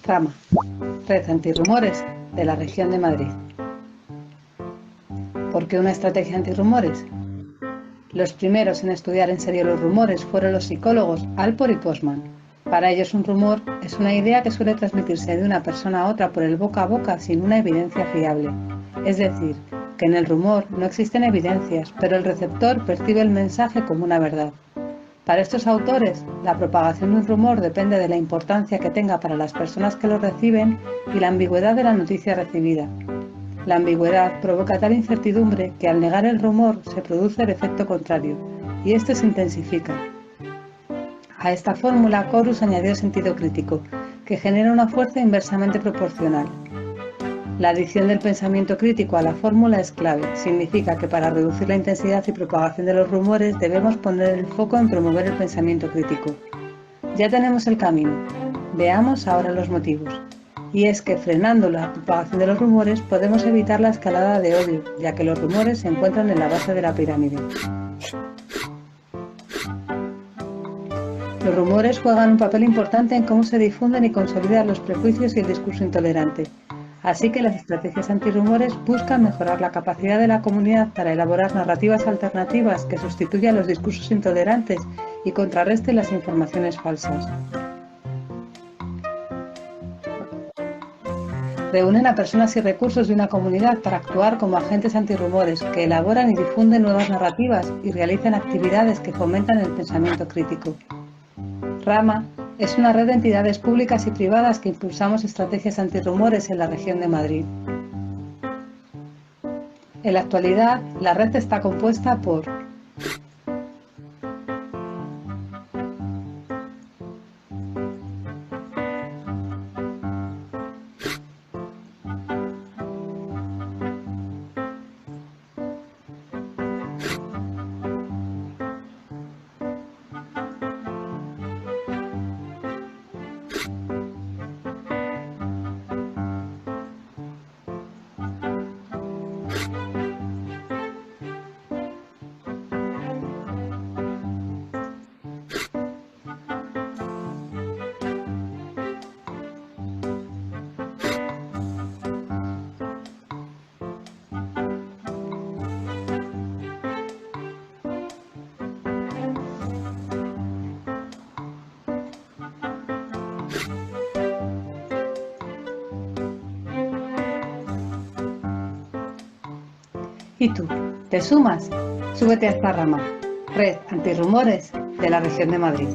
Rama, Red Antirrumores de la región de Madrid. ¿Por qué una estrategia antirrumores? Los primeros en estudiar en serio los rumores fueron los psicólogos Alport y Postman. Para ellos un rumor es una idea que suele transmitirse de una persona a otra por el boca a boca sin una evidencia fiable. Es decir, que en el rumor no existen evidencias, pero el receptor percibe el mensaje como una verdad. Para estos autores, la propagación de un rumor depende de la importancia que tenga para las personas que lo reciben y la ambigüedad de la noticia recibida. La ambigüedad provoca tal incertidumbre que al negar el rumor se produce el efecto contrario, y este se intensifica. A esta fórmula Corus añadió sentido crítico, que genera una fuerza inversamente proporcional. La adición del pensamiento crítico a la fórmula es clave. Significa que para reducir la intensidad y propagación de los rumores debemos poner el foco en promover el pensamiento crítico. Ya tenemos el camino. Veamos ahora los motivos. Y es que frenando la propagación de los rumores podemos evitar la escalada de odio, ya que los rumores se encuentran en la base de la pirámide. Los rumores juegan un papel importante en cómo se difunden y consolidan los prejuicios y el discurso intolerante. Así que las estrategias antirrumores buscan mejorar la capacidad de la comunidad para elaborar narrativas alternativas que sustituyan los discursos intolerantes y contrarresten las informaciones falsas. Reúnen a personas y recursos de una comunidad para actuar como agentes antirrumores que elaboran y difunden nuevas narrativas y realizan actividades que fomentan el pensamiento crítico. Rama es una red de entidades públicas y privadas que impulsamos estrategias antirrumores en la región de Madrid. En la actualidad, la red está compuesta por ¿Y tú? ¿Te sumas? Súbete a esta rama. Red Antirrumores de la región de Madrid.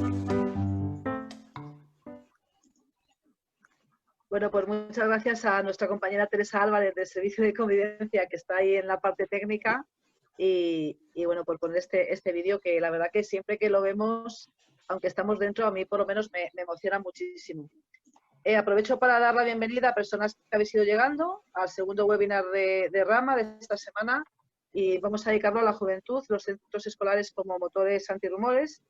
Bueno, pues muchas gracias a nuestra compañera Teresa Álvarez del Servicio de Convivencia, que está ahí en la parte técnica, y bueno, por poner este vídeo que la verdad que siempre que lo vemos, aunque estamos dentro, a mí por lo menos me emociona muchísimo. Aprovecho para dar la bienvenida a personas que habéis ido llegando al segundo webinar de Rama de esta semana, y vamos a dedicarlo a la juventud, los centros escolares como motores antirrumores.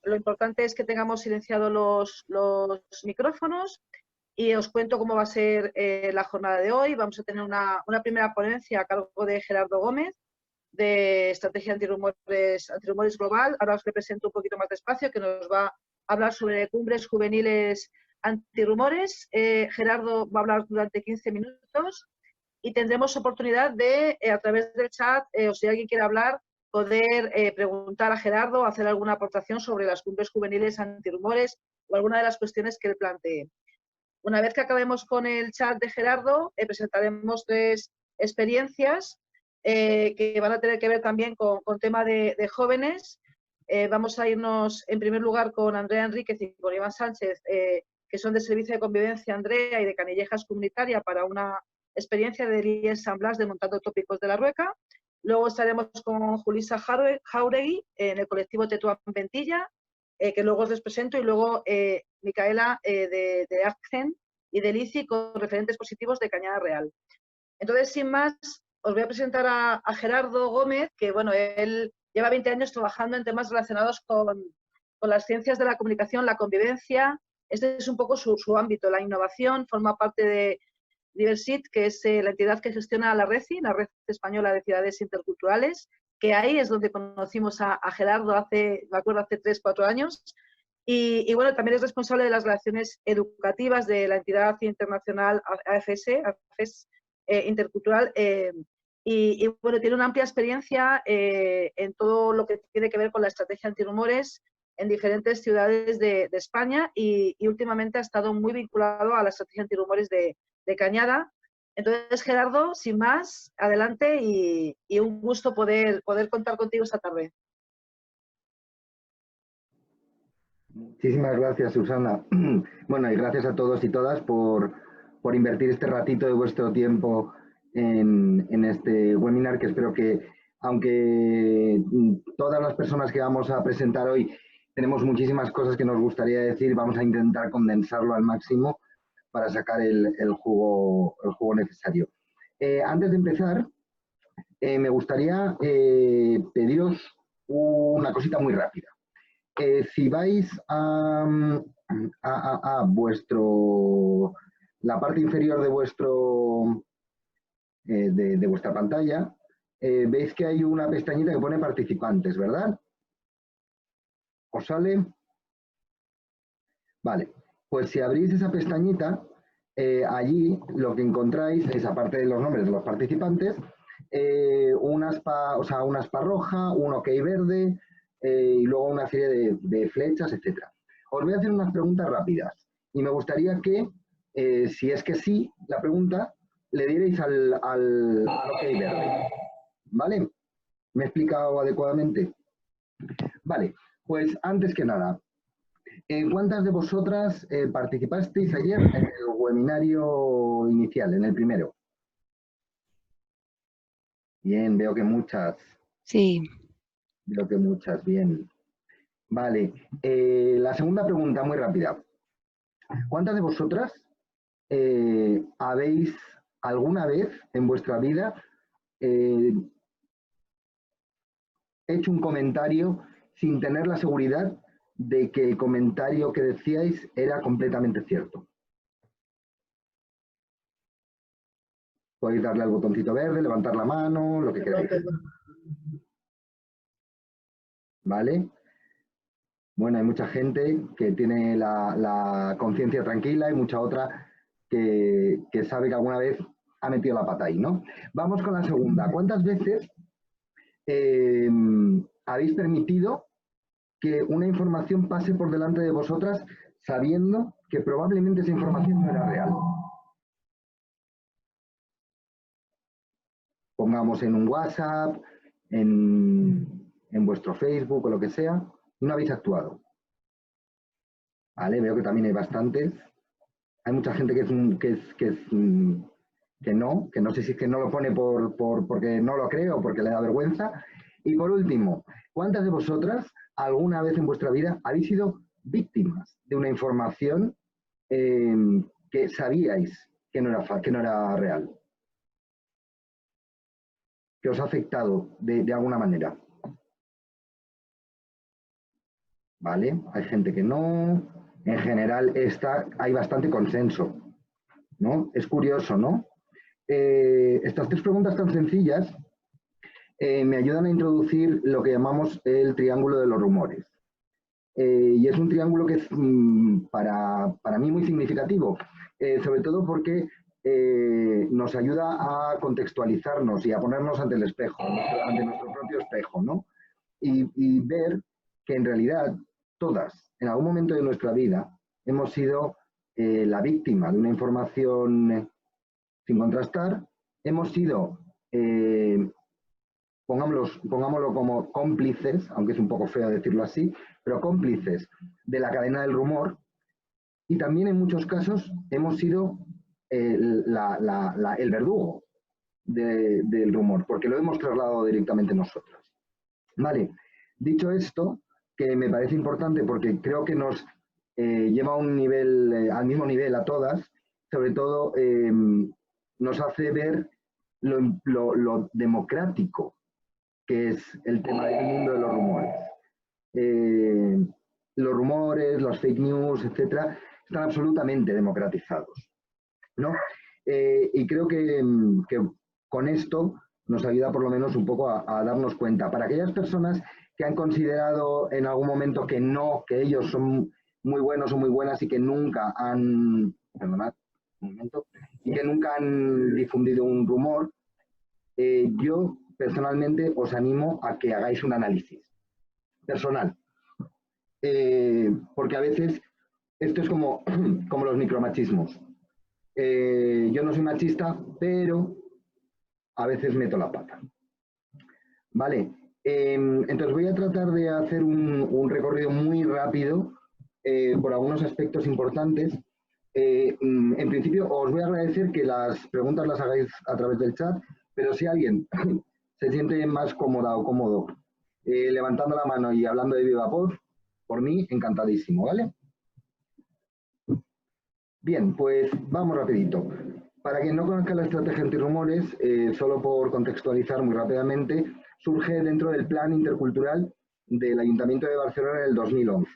Lo importante es que tengamos silenciados los micrófonos. Y os cuento cómo va a ser la jornada de hoy. Vamos a tener una primera ponencia a cargo de Gerardo Gómez, de Estrategia Antirrumores Global. Ahora os le presento un poquito más despacio, que nos va a hablar sobre cumbres juveniles antirrumores. Gerardo va a hablar durante 15 minutos y tendremos oportunidad de, a través del chat, o si alguien quiere hablar, poder preguntar a Gerardo o hacer alguna aportación sobre las cumbres juveniles antirrumores o alguna de las cuestiones que él plantee. Una vez que acabemos con el chat de Gerardo, presentaremos 3 experiencias que van a tener que ver también con tema de jóvenes. Vamos a irnos en primer lugar con Andrea Enríquez y con Iván Sánchez, que son de Servicio de Convivencia Andrea y de Canillejas Comunitaria, para una experiencia de Lies San Blas de Montando Tópicos de la Rueca. Luego estaremos con Julissa Jauregui en el colectivo Tetuán Ventilla, que luego os les presento, y luego Micaela de Accent y de Lici con referentes positivos de Cañada Real. Entonces, sin más, os voy a presentar a Gerardo Gómez, que bueno, él lleva 20 años trabajando en temas relacionados con las ciencias de la comunicación, la convivencia. Este es un poco su ámbito, la innovación. Forma parte de Diversit, que es la entidad que gestiona la RECI, la Red Española de Ciudades Interculturales, que ahí es donde conocimos a Gerardo hace 3 o 4 años. Y bueno, también es responsable de las relaciones educativas de la entidad internacional AFS Intercultural. Y bueno, tiene una amplia experiencia en todo lo que tiene que ver con la estrategia antirrumores en diferentes ciudades de España y últimamente ha estado muy vinculado a la estrategia antirrumores de Cañada. Entonces, Gerardo, sin más, adelante y un gusto poder contar contigo esta tarde. Muchísimas gracias, Susana. Bueno, y gracias a todos y todas por invertir este ratito de vuestro tiempo en este webinar, que espero que, aunque todas las personas que vamos a presentar hoy tenemos muchísimas cosas que nos gustaría decir, vamos a intentar condensarlo al máximo para sacar el jugo necesario. Antes de empezar, me gustaría pediros una cosita muy rápida. Si vais a la parte inferior de vuestra pantalla, veis que hay una pestañita que pone participantes, ¿verdad? ¿Os sale? Vale, pues si abrís esa pestañita, allí lo que encontráis es, aparte de los nombres de los participantes, un aspa roja, un OK verde, y luego una serie de flechas, etc. Os voy a hacer unas preguntas rápidas y me gustaría que, si es que sí, la pregunta, le dierais al OK verde. ¿Vale? ¿Me he explicado adecuadamente? Vale, pues antes que nada, ¿cuántas de vosotras participasteis ayer en el webinario inicial, en el primero? Bien, veo que muchas. Sí. Veo que muchas, bien. Vale, la segunda pregunta, muy rápida. ¿Cuántas de vosotras habéis alguna vez en vuestra vida hecho un comentario sin tener la seguridad de que el comentario que decíais era completamente cierto? Podéis darle al botoncito verde, levantar la mano, lo que queráis. ¿Vale? Bueno, hay mucha gente que tiene la conciencia tranquila y mucha otra que sabe que alguna vez ha metido la pata ahí, ¿no? Vamos con la segunda. ¿Cuántas veces habéis permitido que una información pase por delante de vosotras sabiendo que probablemente esa información no era real? Pongamos en un WhatsApp, en vuestro Facebook o lo que sea, y no habéis actuado. Vale, veo que también hay bastantes. Hay mucha gente que no sé si es que no lo pone porque no lo cree o porque le da vergüenza. Y por último, ¿cuántas de vosotras alguna vez en vuestra vida habéis sido víctimas de una información que sabíais que no era real? Que os ha afectado de alguna manera. ¿Vale? Hay gente que no. En general hay bastante consenso, ¿no? Es curioso, ¿no? Estas tres preguntas tan sencillas me ayudan a introducir lo que llamamos el triángulo de los rumores. Y es un triángulo que es para mí muy significativo, sobre todo porque nos ayuda a contextualizarnos y a ponernos ante el espejo, ante nuestro propio espejo, ¿no? Y ver que en realidad todas, en algún momento de nuestra vida, hemos sido la víctima de una información sin contrastar, hemos sido, pongámoslo como cómplices, aunque es un poco feo decirlo así, pero cómplices de la cadena del rumor, y también en muchos casos hemos sido el verdugo del rumor, porque lo hemos trasladado directamente nosotros. Vale, dicho esto, que me parece importante porque creo que nos lleva a un nivel, al mismo nivel a todas, sobre todo nos hace ver lo democrático que es el tema del mundo de los rumores. Los rumores, los fake news, etcétera, están absolutamente democratizados, ¿no? Y creo que con esto nos ayuda por lo menos un poco a darnos cuenta. Para aquellas personas que han considerado en algún momento que no, que ellos son muy buenos o muy buenas y que nunca han, perdonad, un momento, y que nunca han difundido un rumor, yo personalmente os animo a que hagáis un análisis personal. Porque a veces esto es como, como los micromachismos. Yo no soy machista, pero a veces meto la pata. Vale, entonces voy a tratar de hacer un recorrido muy rápido por algunos aspectos importantes. En principio, os voy a agradecer que las preguntas las hagáis a través del chat, pero si alguien se siente más cómoda o cómodo levantando la mano y hablando de viva voz, por mí, encantadísimo, ¿vale? Bien, pues vamos rapidito. Para quien no conozca la estrategia antirrumores, solo por contextualizar muy rápidamente, surge dentro del Plan Intercultural del Ayuntamiento de Barcelona en el 2011.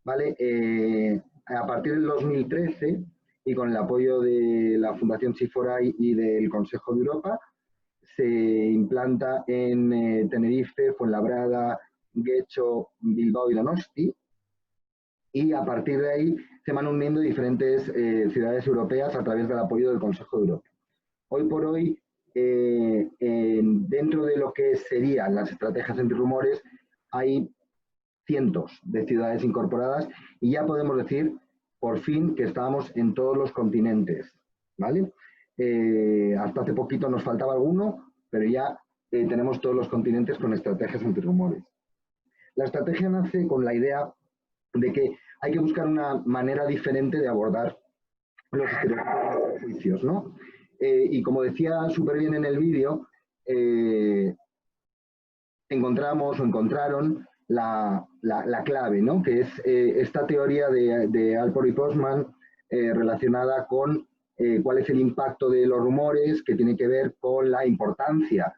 ¿Vale? A partir del 2013, y con el apoyo de la Fundación Chiforay y del Consejo de Europa, se implanta en Tenerife, Fuenlabrada, Guecho, Bilbao y Donosti, y a partir de ahí se van uniendo diferentes ciudades europeas a través del apoyo del Consejo de Europa. Hoy por hoy, dentro de lo que serían las estrategias antirrumores, hay cientos de ciudades incorporadas y ya podemos decir, por fin, que estamos en todos los continentes, ¿vale? Hasta hace poquito nos faltaba alguno, pero ya tenemos todos los continentes con estrategias antirrumores. La estrategia nace con la idea de que hay que buscar una manera diferente de abordar los estereotipos, ¿no? Y como decía súper bien en el vídeo, encontraron la clave, ¿no? Que es esta teoría de Alport y Postman relacionada con cuál es el impacto de los rumores, que tiene que ver con la importancia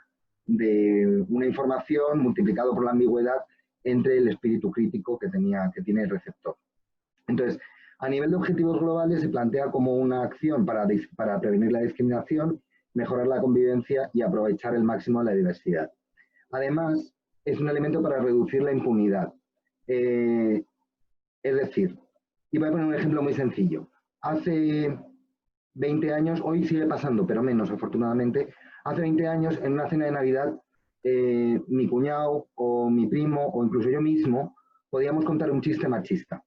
de una información multiplicado por la ambigüedad entre el espíritu crítico que tiene el receptor. Entonces, a nivel de objetivos globales se plantea como una acción para prevenir la discriminación, mejorar la convivencia y aprovechar el máximo la diversidad. Además, es un elemento para reducir la impunidad. Es decir, y voy a poner un ejemplo muy sencillo. Hace 20 años, hoy sigue pasando, pero menos afortunadamente, hace 20 años en una cena de Navidad, mi cuñado o mi primo o incluso yo mismo podíamos contar un chiste machista.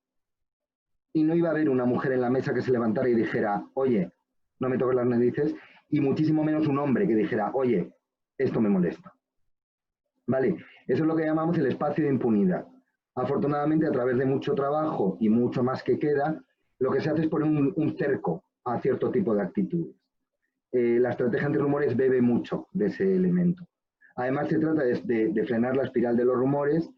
Y no iba a haber una mujer en la mesa que se levantara y dijera, oye, no me toques las narices, y muchísimo menos un hombre que dijera, oye, esto me molesta. ¿Vale? Eso es lo que llamamos el espacio de impunidad. Afortunadamente, a través de mucho trabajo y mucho más que queda, lo que se hace es poner un cerco a cierto tipo de actitudes. La estrategia antirrumores bebe mucho de ese elemento. Además, se trata de frenar la espiral de los rumores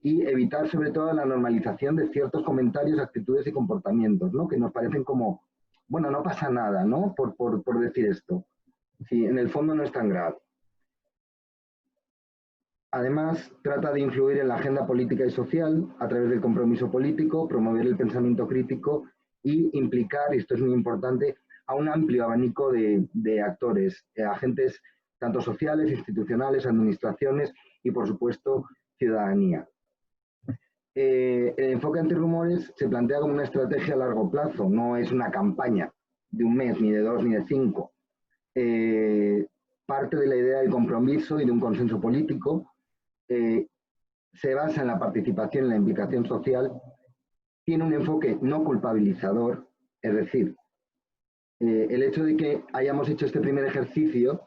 y evitar sobre todo la normalización de ciertos comentarios, actitudes y comportamientos, ¿no? Que nos parecen como, bueno, no pasa nada, ¿no? Por decir esto. Sí, en el fondo no es tan grave. Además, trata de influir en la agenda política y social a través del compromiso político, promover el pensamiento crítico y implicar, y esto es muy importante, a un amplio abanico de actores, agentes tanto sociales, institucionales, administraciones y, por supuesto, ciudadanía. El enfoque antirrumores se plantea como una estrategia a largo plazo, no es una campaña de un mes, ni de 2, ni de 5. Parte de la idea del compromiso y de un consenso político. Se basa en la participación y la implicación social, tiene un enfoque no culpabilizador, es decir, el hecho de que hayamos hecho este primer ejercicio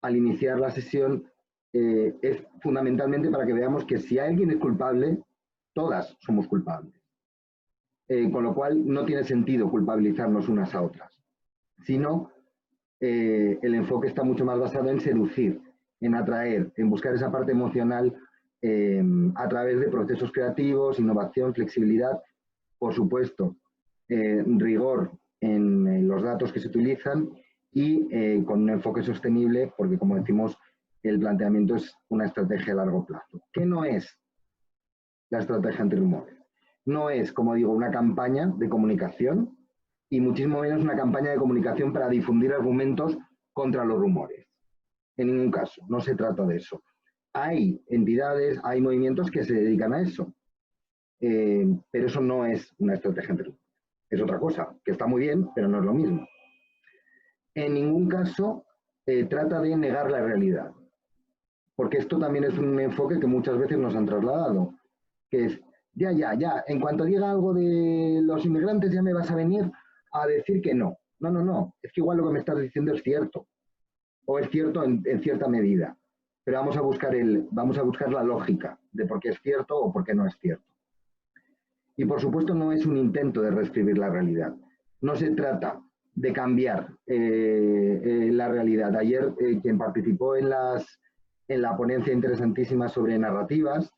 al iniciar la sesión es fundamentalmente para que veamos que si alguien es culpable, todas somos culpables. Con lo cual no tiene sentido culpabilizarnos unas a otras, sino el enfoque está mucho más basado en seducir, en atraer, en buscar esa parte emocional a través de procesos creativos, innovación, flexibilidad, por supuesto, rigor en los datos que se utilizan y con un enfoque sostenible, porque como decimos, el planteamiento es una estrategia a largo plazo. ¿Qué no es la estrategia antirrumores? No es, como digo, una campaña de comunicación y muchísimo menos una campaña de comunicación para difundir argumentos contra los rumores. En ningún caso, no se trata de eso. Hay entidades, hay movimientos que se dedican a eso. pero eso no es una estrategia entre rumores. Es otra cosa, que está muy bien, pero no es lo mismo. En ningún caso trata de negar la realidad, porque esto también es un enfoque que muchas veces nos han trasladado, que es, ya, en cuanto diga algo de los inmigrantes ya me vas a venir a decir que no. No, es que igual lo que me estás diciendo es cierto, o es cierto en cierta medida, pero vamos a buscar la lógica de por qué es cierto o por qué no es cierto. Y por supuesto no es un intento de reescribir la realidad, no se trata de cambiar la realidad. Ayer quien participó en la ponencia interesantísima sobre narrativas,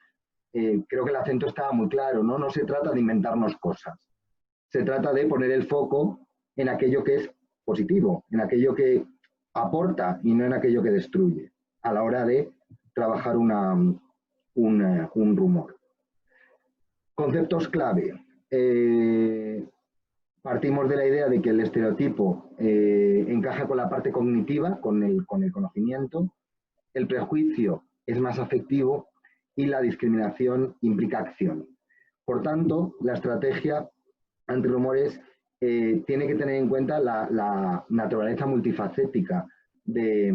creo que el acento estaba muy claro, ¿no? No se trata de inventarnos cosas, se trata de poner el foco en aquello que es positivo, en aquello que aporta y no en aquello que destruye, a la hora de trabajar un rumor. Conceptos clave. Partimos de la idea de que el estereotipo encaja con la parte cognitiva, con el conocimiento, el prejuicio es más afectivo y la discriminación implica acción. Por tanto, la estrategia antirrumores tiene que tener en cuenta la naturaleza multifacética de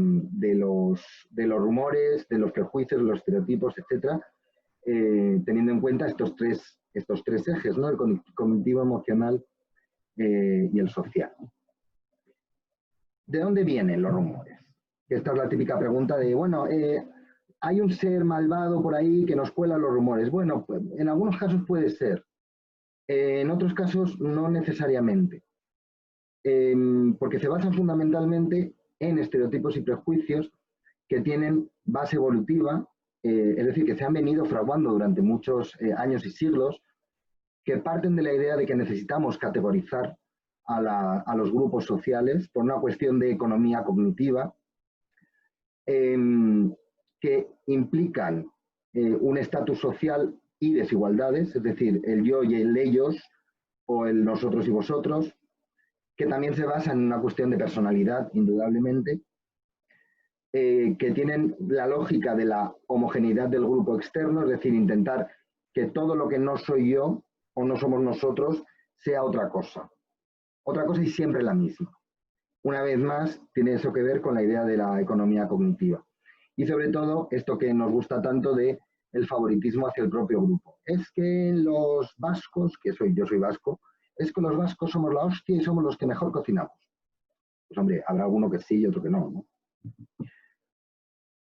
los rumores, de los prejuicios, de los estereotipos, etc., teniendo en cuenta estos tres ejes, ¿no? El cognitivo, emocional y el social. ¿De dónde vienen los rumores? Esta es la típica pregunta de, bueno, hay un ser malvado por ahí que nos cuela los rumores. Bueno, pues, en algunos casos puede ser. En otros casos no necesariamente. Porque se basan fundamentalmente en estereotipos y prejuicios que tienen base evolutiva, es decir, que se han venido fraguando durante muchos años y siglos, que parten de la idea de que necesitamos categorizar a los grupos sociales por una cuestión de economía cognitiva, que implican un estatus social y desigualdades, es decir, el yo y el ellos, o el nosotros y vosotros, que también se basan en una cuestión de personalidad, indudablemente, que tienen la lógica de la homogeneidad del grupo externo, es decir, intentar que todo lo que no soy yo o no somos nosotros sea otra cosa y siempre la misma. Una vez más, tiene eso que ver con la idea de la economía cognitiva. Y sobre todo, esto que nos gusta tanto de el favoritismo hacia el propio grupo. Es que los vascos, yo soy vasco, es que los vascos somos la hostia y somos los que mejor cocinamos. Pues hombre, habrá alguno que sí y otro que no, ¿no?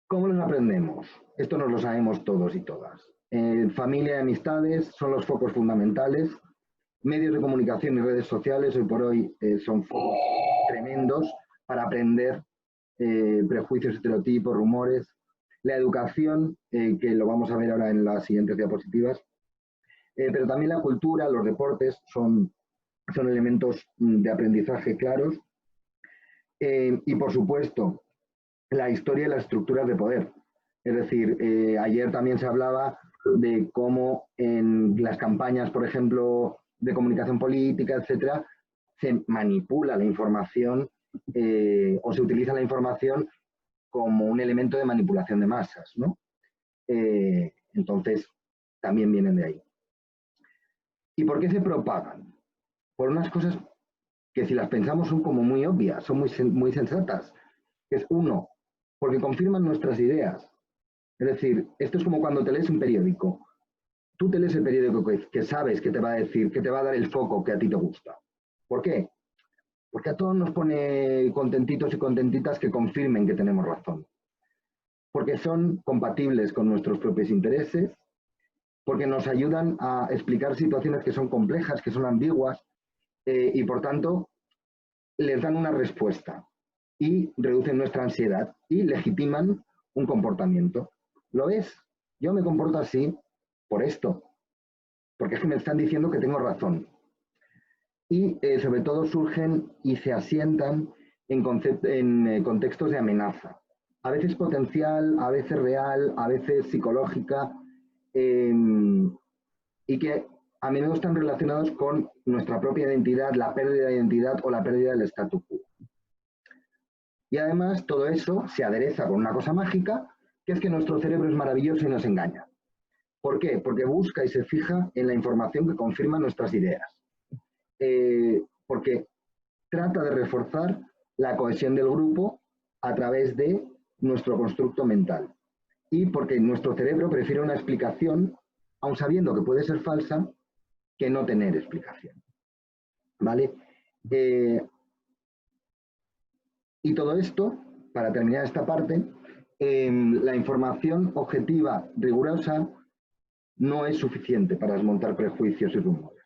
¿Cómo los aprendemos? Esto nos lo sabemos todos y todas. Familia y amistades son los focos fundamentales. Medios de comunicación y redes sociales hoy por hoy son focos tremendos para aprender prejuicios, estereotipos, rumores. La educación, que lo vamos a ver ahora en las siguientes diapositivas, pero también la cultura, los deportes son elementos de aprendizaje claros. Y por supuesto, la historia y las estructuras de poder. Es decir, ayer también se hablaba de cómo en las campañas, por ejemplo, de comunicación política, etcétera, se manipula la información o se utiliza la información como un elemento de manipulación de masas, ¿no? Entonces, también vienen de ahí. ¿Y por qué se propagan? Por unas cosas que si las pensamos son como muy obvias, son muy sensatas. Es uno, porque confirman nuestras ideas. Es decir, esto es como cuando te lees un periódico. Tú te lees el periódico que sabes que te va a decir, que te va a dar el foco que a ti te gusta. ¿Por qué? Porque a todos nos pone contentitos y contentitas que confirmen que tenemos razón. Porque son compatibles con nuestros propios intereses, porque nos ayudan a explicar situaciones que son complejas, que son ambiguas, y por tanto les dan una respuesta y reducen nuestra ansiedad y legitiman un comportamiento. ¿Lo ves? Yo me comporto así por esto, porque es que me están diciendo que tengo razón. Y sobre todo surgen y se asientan en contextos de amenaza, a veces potencial, a veces real, a veces psicológica, y que a menudo están relacionados con nuestra propia identidad, la pérdida de identidad o la pérdida del statu quo. Y además todo eso se adereza con una cosa mágica, que es que nuestro cerebro es maravilloso y nos engaña. ¿Por qué? Porque busca y se fija en la información que confirma nuestras ideas. Porque trata de reforzar la cohesión del grupo a través de nuestro constructo mental. Y porque nuestro cerebro prefiere una explicación, aun sabiendo que puede ser falsa, que no tener explicación. ¿Vale? Y todo esto, para terminar esta parte, la información objetiva, rigurosa, no es suficiente para desmontar prejuicios y rumores.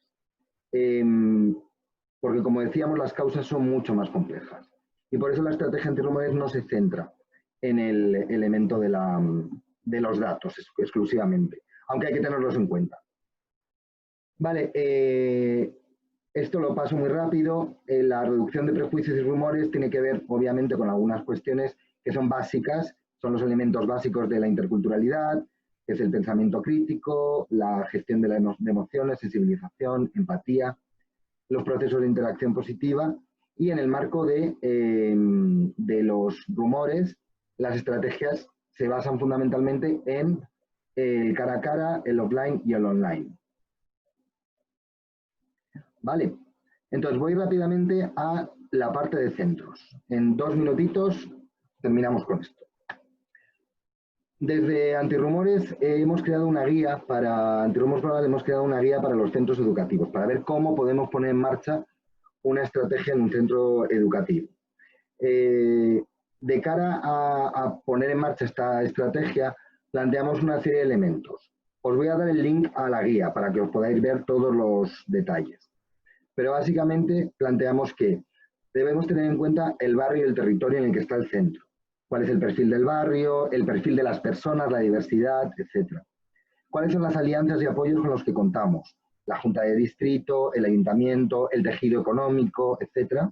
Porque, como decíamos, las causas son mucho más complejas. Y por eso la estrategia antirrumores no se centra en el elemento de los datos exclusivamente, aunque hay que tenerlos en cuenta. Vale, esto lo paso muy rápido. La reducción de prejuicios y rumores tiene que ver, obviamente, con algunas cuestiones que son básicas, son los elementos básicos de la interculturalidad, que es el pensamiento crítico, la gestión de emociones, sensibilización, empatía, los procesos de interacción positiva, y en el marco de los rumores, las estrategias se basan fundamentalmente en el cara a cara, el offline y el online. Vale, entonces voy rápidamente a la parte de centros. En 2 minutitos terminamos con esto. Desde Antirrumores hemos creado una guía para Antirrumores Global, hemos creado una guía para los centros educativos, para ver cómo podemos poner en marcha una estrategia en un centro educativo. De cara a poner en marcha esta estrategia, planteamos una serie de elementos. Os voy a dar el link a la guía para que os podáis ver todos los detalles. Pero básicamente planteamos que debemos tener en cuenta el barrio y el territorio en el que está el centro. Cuál es el perfil del barrio, el perfil de las personas, la diversidad, etc. ¿Cuáles son las alianzas y apoyos con los que contamos? La Junta de Distrito, el Ayuntamiento, el tejido económico, etc.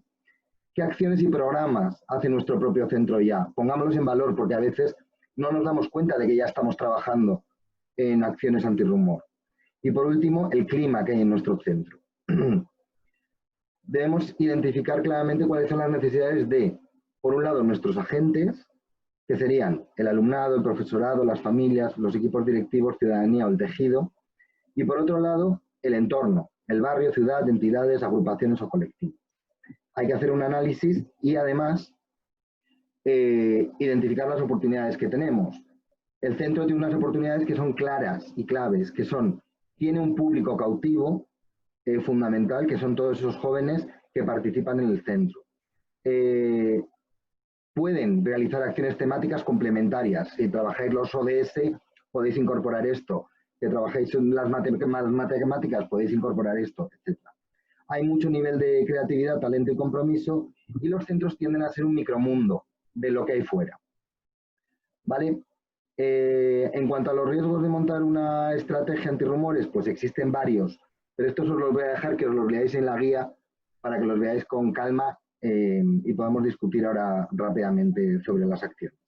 ¿Qué acciones y programas hace nuestro propio centro ya? Pongámoslos en valor, porque a veces no nos damos cuenta de que ya estamos trabajando en acciones antirrumor. Y por último, el clima que hay en nuestro centro. Debemos identificar claramente cuáles son las necesidades de, por un lado, nuestros agentes, que serían el alumnado, el profesorado, las familias, los equipos directivos, ciudadanía o el tejido, y por otro lado, el entorno, el barrio, ciudad, entidades, agrupaciones o colectivos. Hay que hacer un análisis y además identificar las oportunidades que tenemos. El centro tiene unas oportunidades que son claras y claves, que son, tiene un público cautivo fundamental, que son todos esos jóvenes que participan en el centro. Pueden realizar acciones temáticas complementarias. Si trabajáis los ODS, podéis incorporar esto. Si trabajáis en las matemáticas, podéis incorporar esto, etc. Hay mucho nivel de creatividad, talento y compromiso, y los centros tienden a ser un micromundo de lo que hay fuera. ¿Vale? En cuanto a los riesgos de montar una estrategia antirrumores, pues existen varios, pero estos os los voy a dejar que os los leáis en la guía para que los veáis con calma y podamos discutir ahora rápidamente sobre las acciones.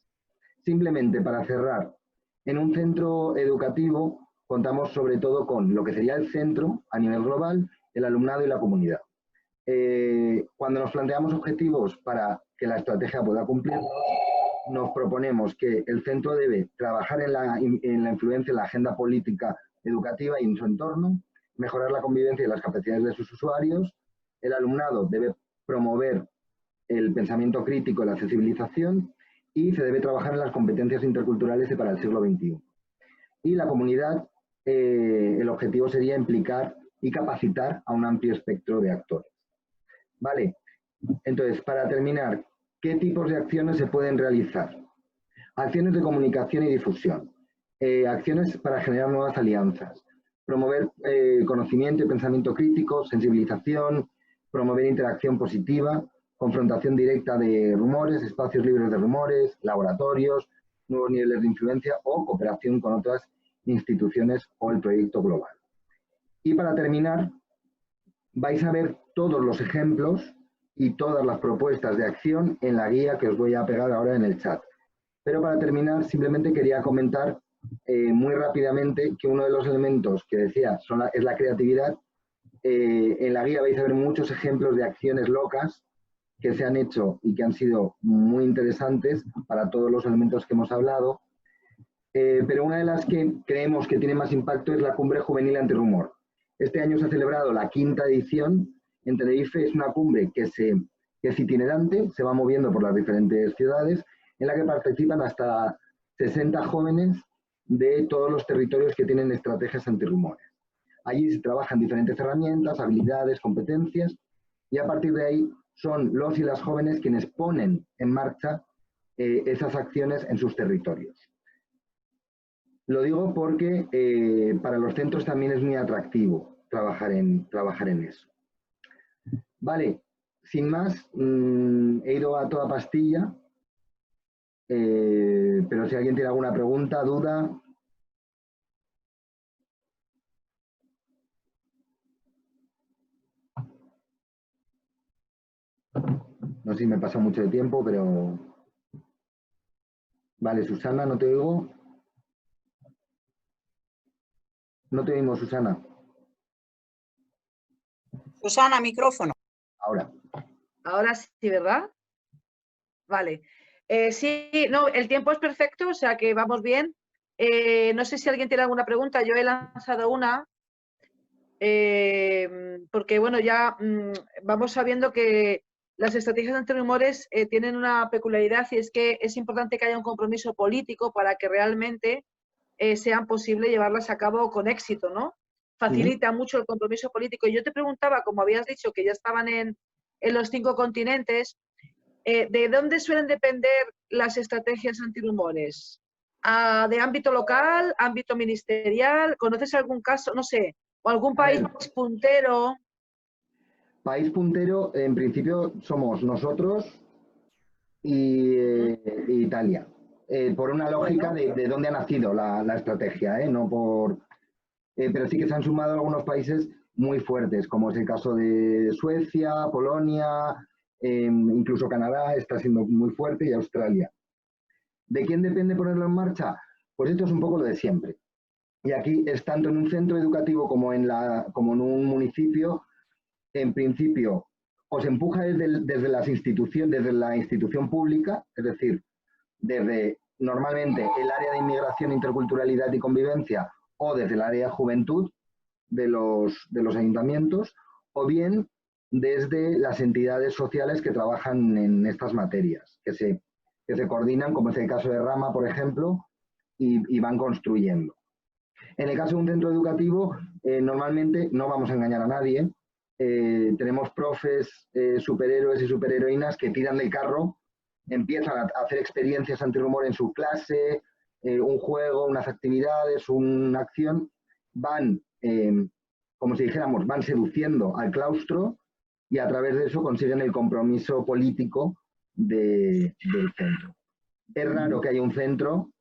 Simplemente para cerrar, en un centro educativo contamos sobre todo con lo que sería el centro a nivel global, el alumnado y la comunidad. Cuando nos planteamos objetivos para que la estrategia pueda cumplirlos, nos proponemos que el centro debe trabajar en la influencia en la agenda política educativa y en su entorno, mejorar la convivencia y las capacidades de sus usuarios. El alumnado debe promover el pensamiento crítico y la sensibilización y se debe trabajar en las competencias interculturales para el siglo XXI. Y la comunidad, el objetivo sería implicar y capacitar a un amplio espectro de actores. Vale, entonces, para terminar, ¿qué tipos de acciones se pueden realizar? Acciones de comunicación y difusión, acciones para generar nuevas alianzas, promover conocimiento y pensamiento crítico, sensibilización, promover interacción positiva, confrontación directa de rumores, espacios libres de rumores, laboratorios, nuevos niveles de influencia o cooperación con otras instituciones o el proyecto global. Y para terminar, vais a ver todos los ejemplos y todas las propuestas de acción en la guía que os voy a pegar ahora en el chat. Pero para terminar, simplemente quería comentar muy rápidamente que uno de los elementos que decía es la creatividad. En la guía vais a ver muchos ejemplos de acciones locas que se han hecho y que han sido muy interesantes para todos los elementos que hemos hablado. pero una de las que creemos que tiene más impacto es la Cumbre Juvenil Antirrumor. Este año se ha celebrado la 5ª edición en Tenerife. Es una cumbre que es itinerante, se va moviendo por las diferentes ciudades, en la que participan hasta 60 jóvenes de todos los territorios que tienen estrategias antirrumores. Allí se trabajan diferentes herramientas, habilidades, competencias, y a partir de ahí son los y las jóvenes quienes ponen en marcha esas acciones en sus territorios. Lo digo porque para los centros también es muy atractivo trabajar en eso. Vale, sin más, he ido a toda pastilla, pero si alguien tiene alguna pregunta, duda... No sé si me pasa mucho de tiempo, pero... Vale, Susana, no te oigo. No te oímos, Susana. Susana, micrófono. Ahora. Ahora sí, ¿verdad? Vale. Sí, no, el tiempo es perfecto, o sea que vamos bien. No sé si alguien tiene alguna pregunta. Yo he lanzado una, porque bueno, ya vamos sabiendo que las estrategias antirrumores tienen una peculiaridad, y es que es importante que haya un compromiso político para que realmente sean posible llevarlas a cabo con éxito, ¿no? Facilita mucho el compromiso político. Y yo te preguntaba, como habías dicho, que ya estaban en los 5 continentes, ¿de dónde suelen depender las estrategias antirrumores? ¿De ámbito local, ámbito ministerial? ¿Conoces algún caso, no sé, o algún país puntero? País puntero, en principio, somos nosotros y Italia. Por una lógica de dónde ha nacido la estrategia, no por... pero sí que se han sumado algunos países muy fuertes, como es el caso de Suecia, Polonia, incluso Canadá está siendo muy fuerte, y Australia. ¿De quién depende ponerlo en marcha? Pues esto es un poco lo de siempre. Y aquí es tanto en un centro educativo como en un municipio. En principio, os empuja desde la institución pública, es decir, desde normalmente el área de inmigración, interculturalidad y convivencia, o desde el área de juventud de los ayuntamientos, o bien desde las entidades sociales que trabajan en estas materias, que se coordinan, como es el caso de Rama, por ejemplo, y van construyendo. En el caso de un centro educativo, normalmente, no vamos a engañar a nadie, tenemos profes, superhéroes y superheroínas que tiran del carro, empiezan a hacer experiencias antirrumor en su clase, un juego, unas actividades, una acción, van, como si dijéramos, van seduciendo al claustro, y a través de eso consiguen el compromiso político del centro. Es raro que haya un centro,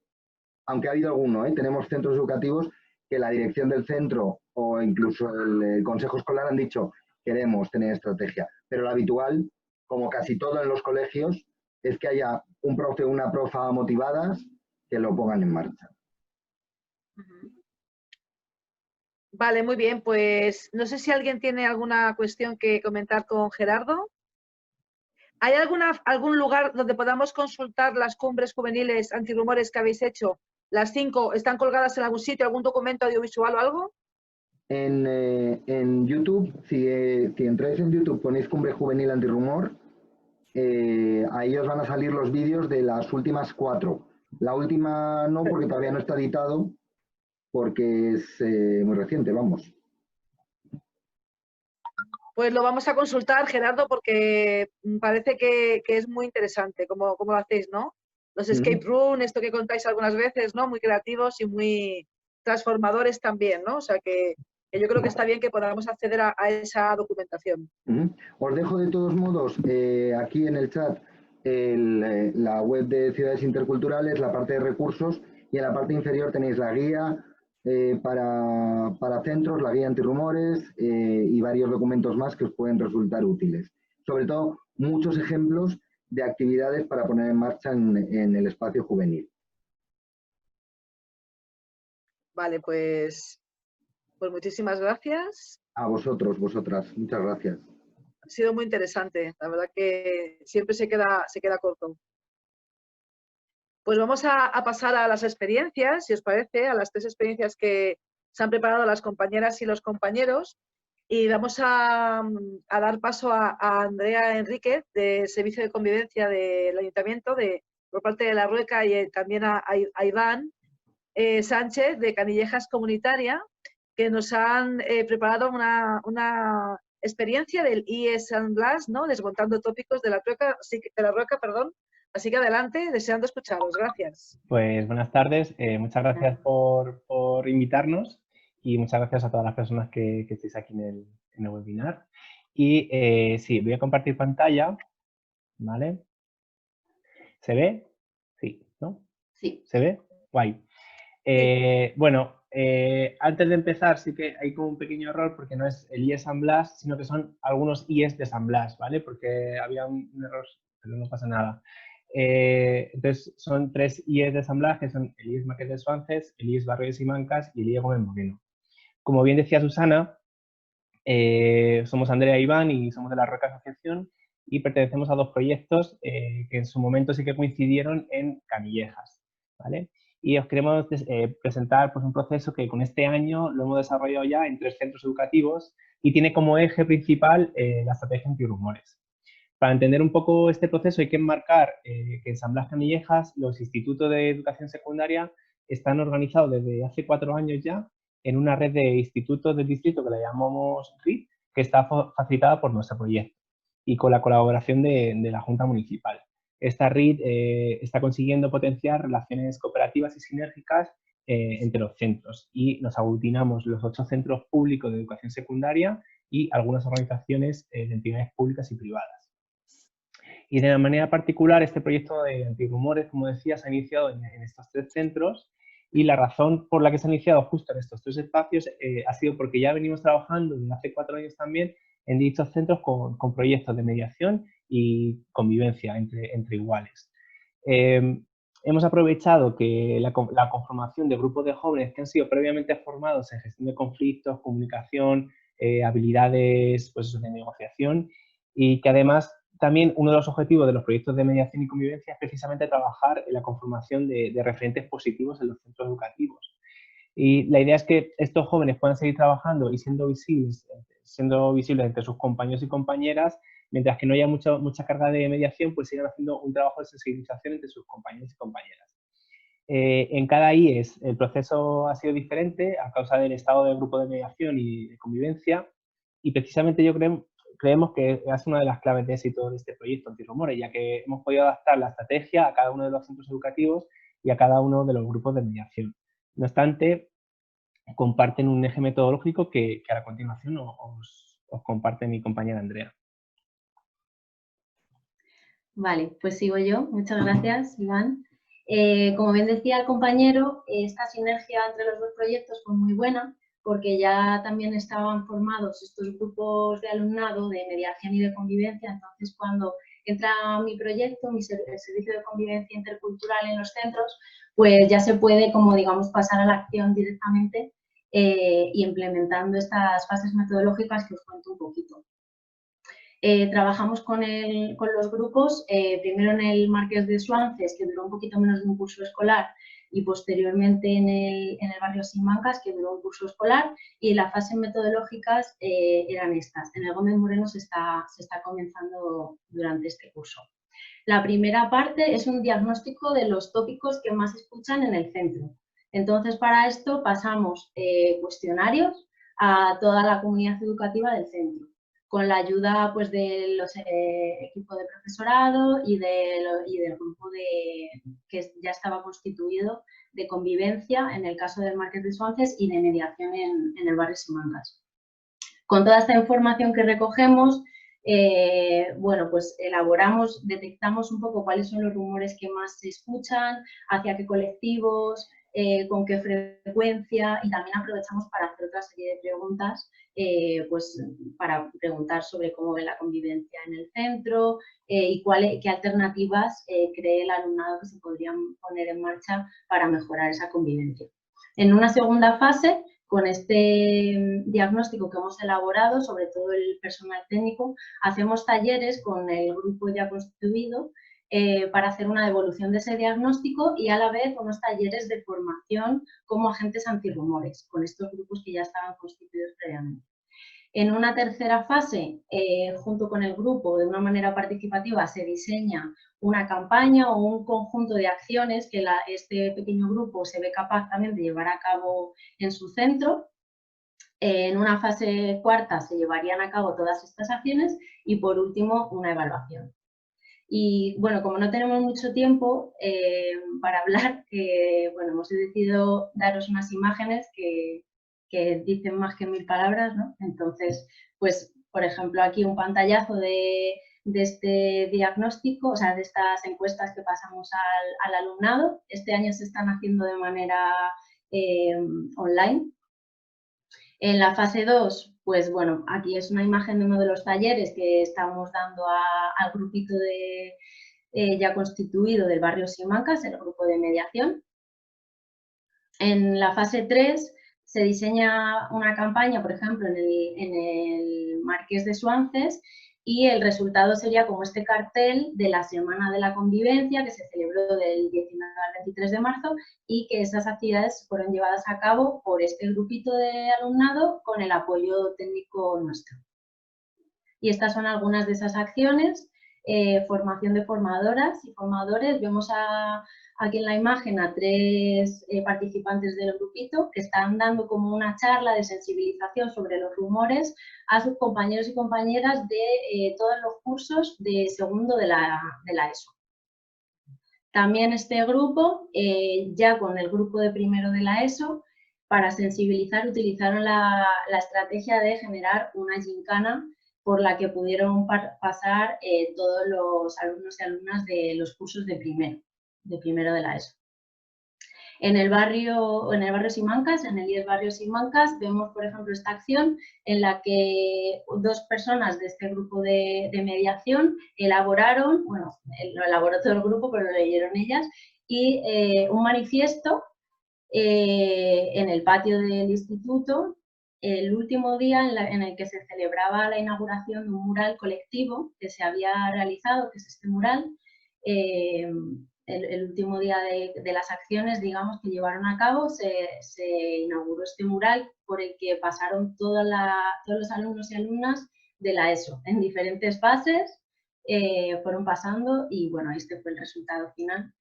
aunque ha habido alguno, tenemos centros educativos que la dirección del centro o incluso el consejo escolar han dicho: queremos tener estrategia. Pero lo habitual, como casi todo en los colegios, es que haya un profe o una profa motivadas que lo pongan en marcha. Vale, muy bien. Pues no sé si alguien tiene alguna cuestión que comentar con Gerardo. ¿Hay algún lugar donde podamos consultar las cumbres juveniles antirrumores que habéis hecho? ¿Las 5 están colgadas en algún sitio, algún documento audiovisual o algo? En YouTube, si entráis en YouTube, ponéis Cumbre Juvenil Antirrumor, ahí os van a salir los vídeos de las últimas 4. La última no, porque todavía no está editado, porque es muy reciente, vamos. Pues lo vamos a consultar, Gerardo, porque parece que es muy interesante cómo lo hacéis, ¿no? Los escape room, esto que contáis algunas veces, ¿no? Muy creativos y muy transformadores también, ¿no? O sea que yo creo que está bien que podamos acceder a esa documentación. Os dejo de todos modos aquí en el chat la web de Ciudades Interculturales, la parte de recursos, y en la parte inferior tenéis la guía para centros, la guía antirrumores y varios documentos más que os pueden resultar útiles. Sobre todo, muchos ejemplos de actividades para poner en marcha en el espacio juvenil. Vale, pues muchísimas gracias. A vosotros, vosotras. Muchas gracias. Ha sido muy interesante. La verdad que siempre se queda corto. Pues vamos a pasar a las experiencias, si os parece, a las 3 experiencias que se han preparado las compañeras y los compañeros. Y vamos a dar paso a Andrea Enríquez, de Servicio de Convivencia del Ayuntamiento, por parte de La Rueca, y también a Iván Sánchez, de Canillejas Comunitaria, que nos han preparado una experiencia del IES and Glass, ¿no? Desmontando tópicos de La Rueca, perdón. Así que adelante, deseando escucharos. Gracias. Pues buenas tardes, muchas gracias por invitarnos y muchas gracias a todas las personas que estéis aquí en el webinar. Y sí, voy a compartir pantalla, ¿vale? ¿Se ve? Sí, ¿no? Sí. ¿Se ve? Guay. Bueno, antes de empezar sí que hay como un pequeño error porque no es el IES San Blas, sino que son algunos IES de San Blas, ¿vale? Porque había un error, pero no pasa nada. Entonces son 3 IES de San Blas, que son el IES Marqués de Suances, el IES Barrio de Simancas y el IES Gómez Moreno. Como bien decía Susana, somos Andrea e Iván y somos de La Rueca Asociación y pertenecemos a 2 proyectos que en su momento sí que coincidieron en Canillejas, ¿vale? Y os queremos presentar pues, un proceso que con este año lo hemos desarrollado ya en 3 centros educativos y tiene como eje principal la estrategia antirrumores. Para entender un poco este proceso hay que enmarcar que en San Blas Canillejas los institutos de educación secundaria están organizados desde hace 4 años ya en una red de institutos del distrito que la llamamos RID, que está facilitada por nuestro proyecto y con la colaboración de la Junta Municipal. Esta RID está consiguiendo potenciar relaciones cooperativas y sinérgicas entre los centros y nos aglutinamos los 8 centros públicos de educación secundaria y algunas organizaciones de entidades públicas y privadas. Y de manera particular, este proyecto de antirrumores, como decía, se ha iniciado en estos 3 centros y la razón por la que se ha iniciado justo en estos 3 espacios ha sido porque ya venimos trabajando desde hace 4 años también en dichos centros con proyectos de mediación y convivencia entre iguales. Hemos aprovechado que la conformación de grupos de jóvenes que han sido previamente formados en gestión de conflictos, comunicación, habilidades pues, de negociación y que además también uno de los objetivos de los proyectos de mediación y convivencia es precisamente trabajar en la conformación de referentes positivos en los centros educativos. Y la idea es que estos jóvenes puedan seguir trabajando y siendo visibles entre sus compañeros y compañeras, mientras que no haya mucha carga de mediación, pues sigan haciendo un trabajo de sensibilización entre sus compañeros y compañeras. En cada IES el proceso ha sido diferente a causa del estado del grupo de mediación y de convivencia y precisamente yo creemos que es una de las claves de éxito de este proyecto antirrumores, ya que hemos podido adaptar la estrategia a cada uno de los centros educativos y a cada uno de los grupos de mediación. No obstante, comparten un eje metodológico que a continuación os comparte mi compañera Andrea. Vale, pues sigo yo. Muchas gracias, Iván. Como bien decía el compañero, esta sinergia entre los 2 proyectos fue muy buena porque ya también estaban formados estos grupos de alumnado de mediación y de convivencia. Entonces, cuando entra mi proyecto, el Servicio de Convivencia Intercultural en los centros, pues ya se puede, como digamos, pasar a la acción directamente y implementando estas fases metodológicas que os cuento un poquito. Trabajamos con los grupos, primero en el Marqués de Suances, que duró un poquito menos de un curso escolar, y posteriormente en el barrio Simancas, que duró un curso escolar, y las fases metodológicas eran estas. En el Gómez Moreno se está comenzando durante este curso. La primera parte es un diagnóstico de los tópicos que más se escuchan en el centro. Entonces, para esto pasamos cuestionarios a toda la comunidad educativa del centro, con la ayuda pues, de los equipos de profesorado y del grupo que ya estaba constituido de convivencia, en el caso del Marqués de Suances, y de mediación en el barrio Simancas. Con toda esta información que recogemos, bueno, pues detectamos un poco cuáles son los rumores que más se escuchan, hacia qué colectivos, con qué frecuencia, y también aprovechamos para hacer otra serie de preguntas, pues para preguntar sobre cómo ve la convivencia en el centro y qué alternativas cree el alumnado que se podrían poner en marcha para mejorar esa convivencia. En una segunda fase, con este diagnóstico que hemos elaborado, sobre todo el personal técnico, hacemos talleres con el grupo ya constituido para hacer una devolución de ese diagnóstico y a la vez unos talleres de formación como agentes antirrumores, con estos grupos que ya estaban constituidos previamente. En una tercera fase, junto con el grupo, de una manera participativa, se diseña una campaña o un conjunto de acciones que este pequeño grupo se ve capaz también de llevar a cabo en su centro. En una fase cuarta se llevarían a cabo todas estas acciones y, por último, una evaluación. Y, bueno, como no tenemos mucho tiempo para hablar, bueno, hemos decidido daros unas imágenes que dicen más que 1000 palabras, ¿no? Entonces, pues, por ejemplo, aquí un pantallazo de este diagnóstico, o sea, de estas encuestas que pasamos al alumnado. Este año se están haciendo de manera online. En la fase 2, pues bueno, aquí es una imagen de uno de los talleres que estamos dando al grupito ya constituido del barrio Simancas, el grupo de mediación. En la fase 3 se diseña una campaña, por ejemplo, en el Marqués de Suances, y el resultado sería como este cartel de la Semana de la Convivencia, que se celebró del 19 al 23 de marzo, y que esas actividades fueron llevadas a cabo por este grupito de alumnado con el apoyo técnico nuestro. Y estas son algunas de esas acciones. Formación de formadoras y formadores. Vemos aquí en la imagen a 3 participantes del grupito que están dando como una charla de sensibilización sobre los rumores a sus compañeros y compañeras de todos los cursos de segundo de la ESO. También este grupo, ya con el grupo de primero de la ESO, para sensibilizar utilizaron la estrategia de generar una gincana por la que pudieron pasar todos los alumnos y alumnas de los cursos de primero de la ESO. En el barrio Simancas, en el IES Barrio Simancas, vemos, por ejemplo, esta acción en la que 2 personas de este grupo de mediación elaboraron, bueno, lo elaboró todo el grupo, pero lo leyeron ellas, y un manifiesto en el patio del instituto, el último día en el que se celebraba la inauguración de un mural colectivo que se había realizado, que es este mural. El último día de las acciones, digamos, que llevaron a cabo, se inauguró este mural por el que pasaron todos los alumnos y alumnas de la ESO en diferentes fases, fueron pasando y, bueno, este fue el resultado final,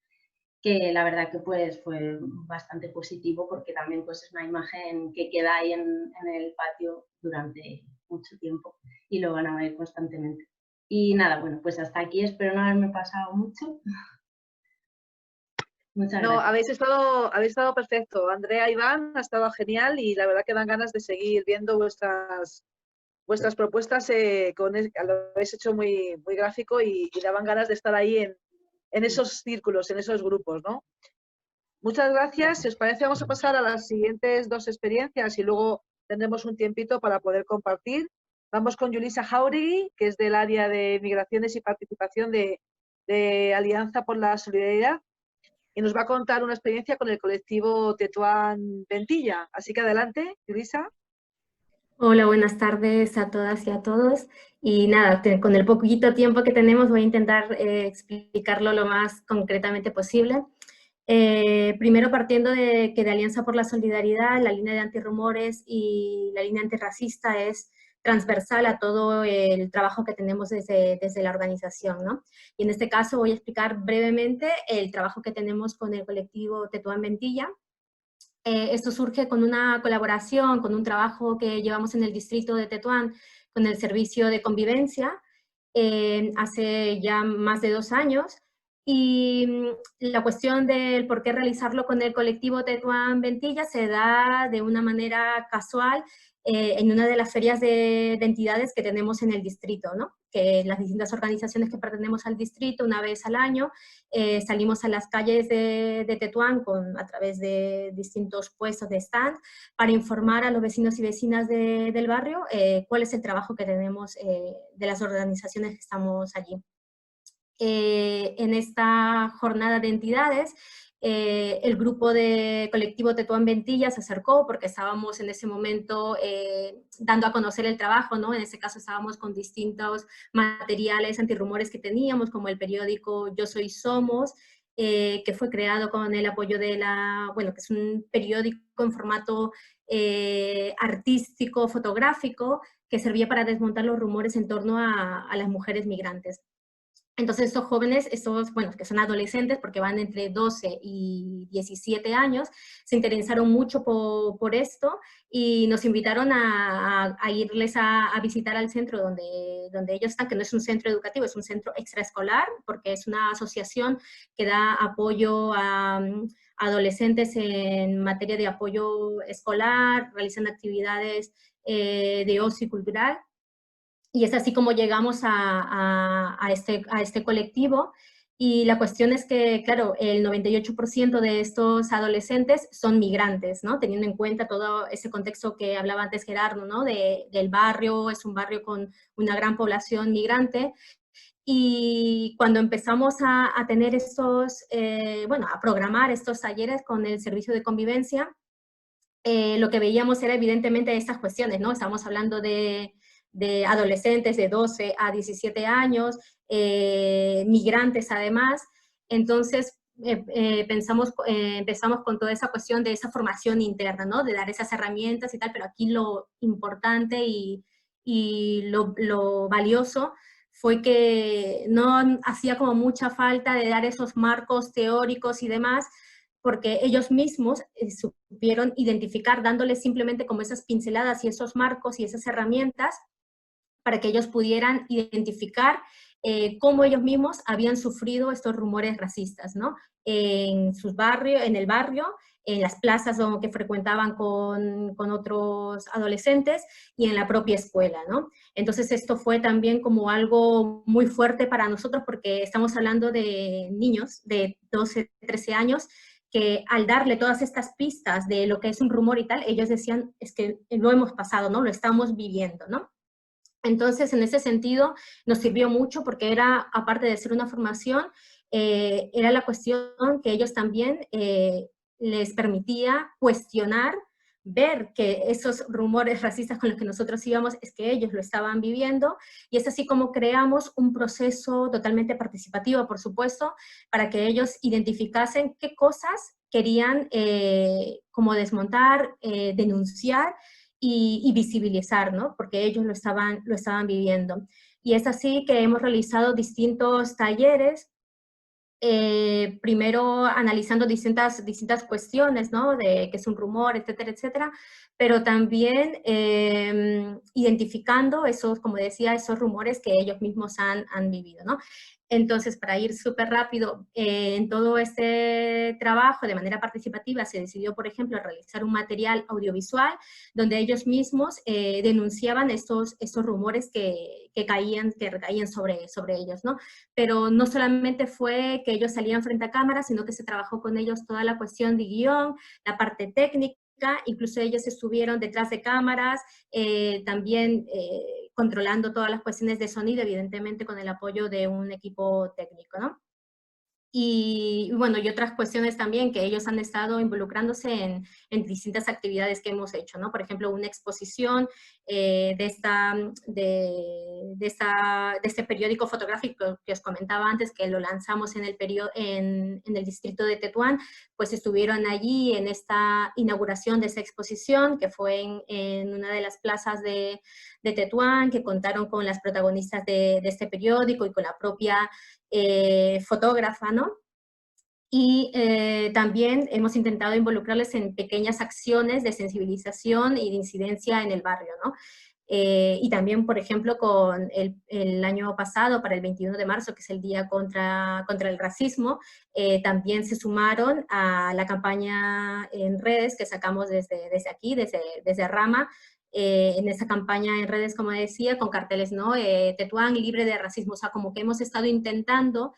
que la verdad que pues fue bastante positivo porque también pues es una imagen que queda ahí en el patio durante mucho tiempo y lo van a ver constantemente. Y nada, bueno, pues hasta aquí, espero no haberme pasado mucho. Muchas gracias. No, habéis estado perfecto. Andrea, Iván, ha estado genial y la verdad que dan ganas de seguir viendo vuestras propuestas. Lo habéis hecho muy, muy gráfico y daban ganas de estar ahí en esos círculos, en esos grupos, ¿no? Muchas gracias. Si os parece, vamos a pasar a las siguientes 2 experiencias y luego tendremos un tiempito para poder compartir. Vamos con Yulisa Jauregui, que es del área de Migraciones y Participación de Alianza por la Solidaridad, y nos va a contar una experiencia con el colectivo Tetuán Ventilla. Así que adelante, Yulisa. Hola, buenas tardes a todas y a todos. Y nada, con el poquito tiempo que tenemos voy a intentar explicarlo lo más concretamente posible. Primero partiendo de que de Alianza por la Solidaridad, la línea de antirrumores y la línea antirracista es transversal a todo el trabajo que tenemos desde la organización, ¿no? Y en este caso voy a explicar brevemente el trabajo que tenemos con el colectivo Tetuán Ventilla. Esto surge con una colaboración, con un trabajo que llevamos en el distrito de Tetuán con el servicio de convivencia hace ya más de 2 años. Y la cuestión del por qué realizarlo con el colectivo Tetuán Ventilla se da de una manera casual en una de las ferias de entidades que tenemos en el distrito, ¿no? Que las distintas organizaciones que pertenecemos al distrito, una vez al año, salimos a las calles de Tetuán a través de distintos puestos de stand para informar a los vecinos y vecinas del barrio cuál es el trabajo que tenemos de las organizaciones que estamos allí. En esta jornada de entidades el grupo de colectivo Tetuán Ventilla se acercó porque estábamos en ese momento dando a conocer el trabajo, ¿no? En ese caso estábamos con distintos materiales antirrumores que teníamos, como el periódico Yo Soy Somos, que fue creado con el apoyo de que es un periódico en formato artístico, fotográfico, que servía para desmontar los rumores en torno a las mujeres migrantes. Entonces estos jóvenes, que son adolescentes porque van entre 12 y 17 años, se interesaron mucho por esto y nos invitaron a irles a visitar al centro donde ellos están, que no es un centro educativo, es un centro extraescolar, porque es una asociación que da apoyo a adolescentes en materia de apoyo escolar, realizan actividades de ocio cultural. Y es así como llegamos a este colectivo. Y la cuestión es que, claro, el 98% de estos adolescentes son migrantes, ¿no? Teniendo en cuenta todo ese contexto que hablaba antes Gerardo, ¿no? Del barrio, es un barrio con una gran población migrante. Y cuando empezamos a tener a programar estos talleres con el servicio de convivencia, lo que veíamos era evidentemente estas cuestiones, ¿no? Estamos hablando de adolescentes de 12 a 17 años, migrantes además. Entonces empezamos con toda esa cuestión de esa formación interna, ¿no? De dar esas herramientas y tal, pero aquí lo importante y lo valioso fue que no hacía como mucha falta de dar esos marcos teóricos y demás, porque ellos mismos supieron identificar, dándoles simplemente como esas pinceladas y esos marcos y esas herramientas para que ellos pudieran identificar cómo ellos mismos habían sufrido estos rumores racistas, ¿no? En el barrio, en las plazas que frecuentaban con otros adolescentes y en la propia escuela, ¿no? Entonces esto fue también como algo muy fuerte para nosotros porque estamos hablando de niños de 12, 13 años que al darle todas estas pistas de lo que es un rumor y tal, ellos decían, es que lo hemos pasado, ¿no? Lo estamos viviendo, ¿no? Entonces, en ese sentido, nos sirvió mucho porque era, aparte de ser una formación, era la cuestión que ellos también les permitía cuestionar, ver que esos rumores racistas con los que nosotros íbamos es que ellos lo estaban viviendo, y es así como creamos un proceso totalmente participativo, por supuesto, para que ellos identificasen qué cosas querían como desmontar, denunciar, y visibilizar, ¿no? Porque ellos lo estaban viviendo. Y es así que hemos realizado distintos talleres, primero analizando distintas cuestiones, ¿no? De qué es un rumor, etcétera, etcétera, pero también identificando esos, como decía, esos rumores que ellos mismos han vivido, ¿no? Entonces, para ir súper rápido, en todo este trabajo de manera participativa se decidió, por ejemplo, realizar un material audiovisual donde ellos mismos denunciaban estos rumores que recaían sobre ellos, ¿no? Pero no solamente fue que ellos salían frente a cámara, sino que se trabajó con ellos toda la cuestión de guión, la parte técnica, incluso ellos estuvieron detrás de cámaras, también controlando todas las cuestiones de sonido, evidentemente con el apoyo de un equipo técnico, ¿no? Y bueno, y otras cuestiones también que ellos han estado involucrándose en distintas actividades que hemos hecho, ¿no? Por ejemplo, una exposición de este periódico fotográfico que os comentaba antes, que lo lanzamos en el distrito de Tetuán, pues estuvieron allí en esta inauguración de esa exposición, que fue en una de las plazas de Tetuán, que contaron con las protagonistas de este periódico y con la propia fotógrafa, ¿no? Y también hemos intentado involucrarles en pequeñas acciones de sensibilización y de incidencia en el barrio, ¿no? Y también, por ejemplo, con el año pasado, para el 21 de marzo, que es el Día contra el Racismo, también se sumaron a la campaña en redes que sacamos desde aquí, desde Rama, en esa campaña en redes, como decía, con carteles, ¿no? Tetuán libre de racismo, o sea, como que hemos estado intentando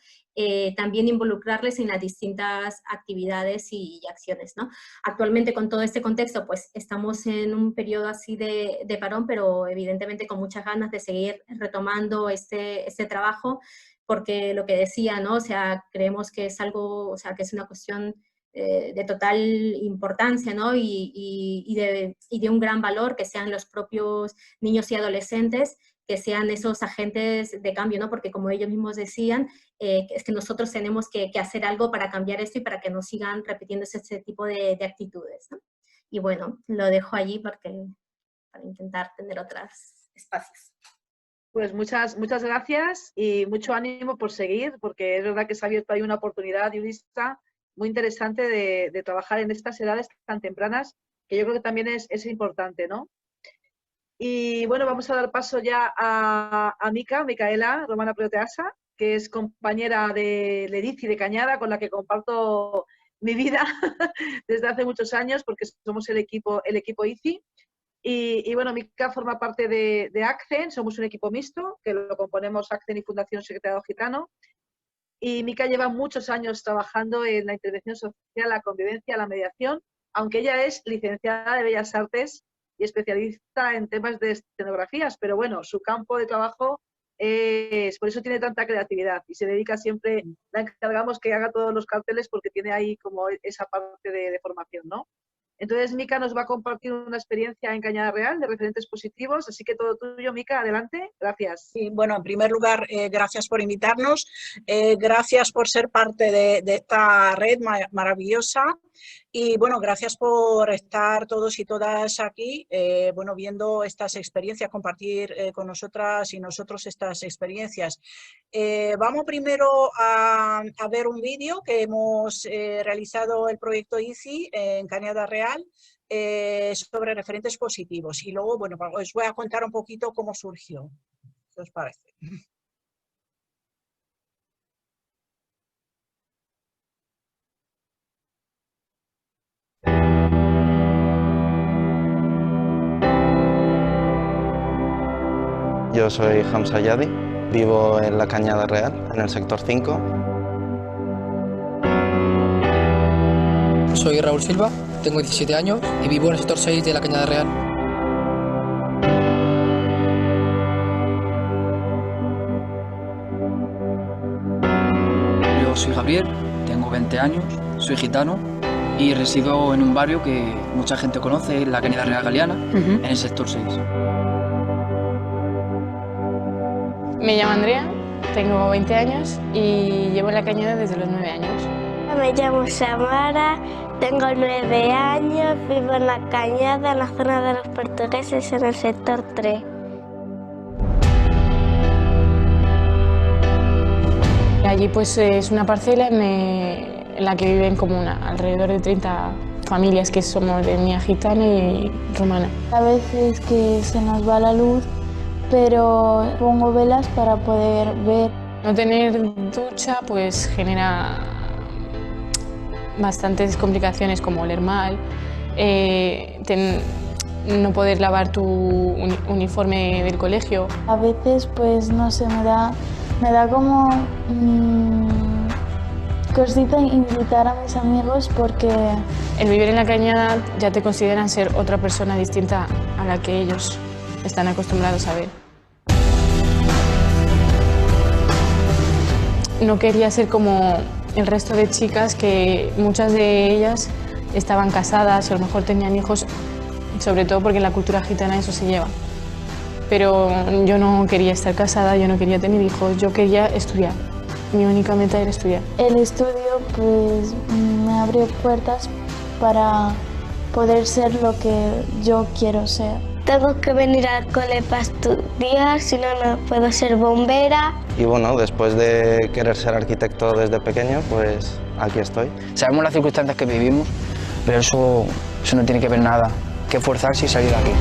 también involucrarles en las distintas actividades y acciones, ¿no? Actualmente, con todo este contexto, pues estamos en un periodo así de parón, pero evidentemente con muchas ganas de seguir retomando este trabajo, porque lo que decía, ¿no? O sea, creemos que es algo, o sea, que es una cuestión de total importancia, ¿no? y de un gran valor, que sean los propios niños y adolescentes, que sean esos agentes de cambio, ¿no? Porque como ellos mismos decían, es que nosotros tenemos que hacer algo para cambiar esto y para que no sigan repitiéndose ese tipo de actitudes, ¿no? Y bueno, lo dejo allí para intentar tener otros espacios. Pues muchas gracias y mucho ánimo por seguir, porque es verdad que se ha abierto ahí una oportunidad y una lista muy interesante de trabajar en estas edades tan tempranas, que yo creo que también es importante, ¿no? Y bueno, vamos a dar paso ya a Micaela Romana Proteasa, que es compañera de Lerici de Cañada, con la que comparto mi vida desde hace muchos años, porque somos el equipo ICI. Y bueno, Mica forma parte de ACCEN, somos un equipo mixto, que lo componemos ACCEN y Fundación Secretariado Gitano. Y Mica lleva muchos años trabajando en la intervención social, la convivencia, la mediación, aunque ella es licenciada de Bellas Artes y especialista en temas de escenografías, pero bueno, su campo de trabajo es, por eso tiene tanta creatividad y se dedica siempre, la encargamos que haga todos los carteles porque tiene ahí como esa parte de formación, ¿no? Entonces, Mica nos va a compartir una experiencia en Cañada Real de referentes positivos, así que todo tuyo, Mica, adelante. Gracias. Sí, bueno, en primer lugar, gracias por invitarnos, gracias por ser parte de esta red maravillosa y, bueno, gracias por estar todos y todas aquí, bueno, viendo estas experiencias, compartir con nosotras y nosotros estas experiencias. Vamos primero a ver un vídeo que hemos realizado el proyecto ICI en Cañada Real sobre referentes positivos y luego, bueno, os voy a contar un poquito cómo surgió. ¿Qué os parece? Yo soy Hamza Yadi, vivo en la Cañada Real, en el sector 5. Soy Raúl Silva, tengo 17 años y vivo en el sector 6 de la Cañada Real. Yo soy Gabriel, tengo 20 años, soy gitano y resido en un barrio que mucha gente conoce, la Cañada Real Galeana, en el sector 6. Me llamo Andrea, tengo 20 años y llevo en la Cañada desde los 9 años. Me llamo Samara, tengo 9 años, vivo en la Cañada, en la zona de los portugueses, en el sector 3. Allí pues es una parcela en la que viven como alrededor de 30 familias que somos de etnia gitana y rumana. A veces que se nos va la luz, pero pongo velas para poder ver. No tener ducha pues genera bastantes complicaciones como oler mal, no poder lavar tu uniforme del colegio. A veces pues no sé, me da como cosita invitar a mis amigos porque... El vivir en la Cañada ya te consideran ser otra persona distinta a la que ellos están acostumbrados a ver. No quería ser como el resto de chicas que muchas de ellas estaban casadas o a lo mejor tenían hijos, sobre todo porque en la cultura gitana eso se lleva. Pero yo no quería estar casada, yo no quería tener hijos, yo quería estudiar. Mi única meta era estudiar. El estudio pues me abrió puertas para poder ser lo que yo quiero ser. Tengo que venir al cole para estudiar, si no, no puedo ser bombera. Y bueno, después de querer ser arquitecto desde pequeño, pues aquí estoy. Sabemos las circunstancias que vivimos, pero eso no tiene que ver nada que esforzarse y salir de aquí.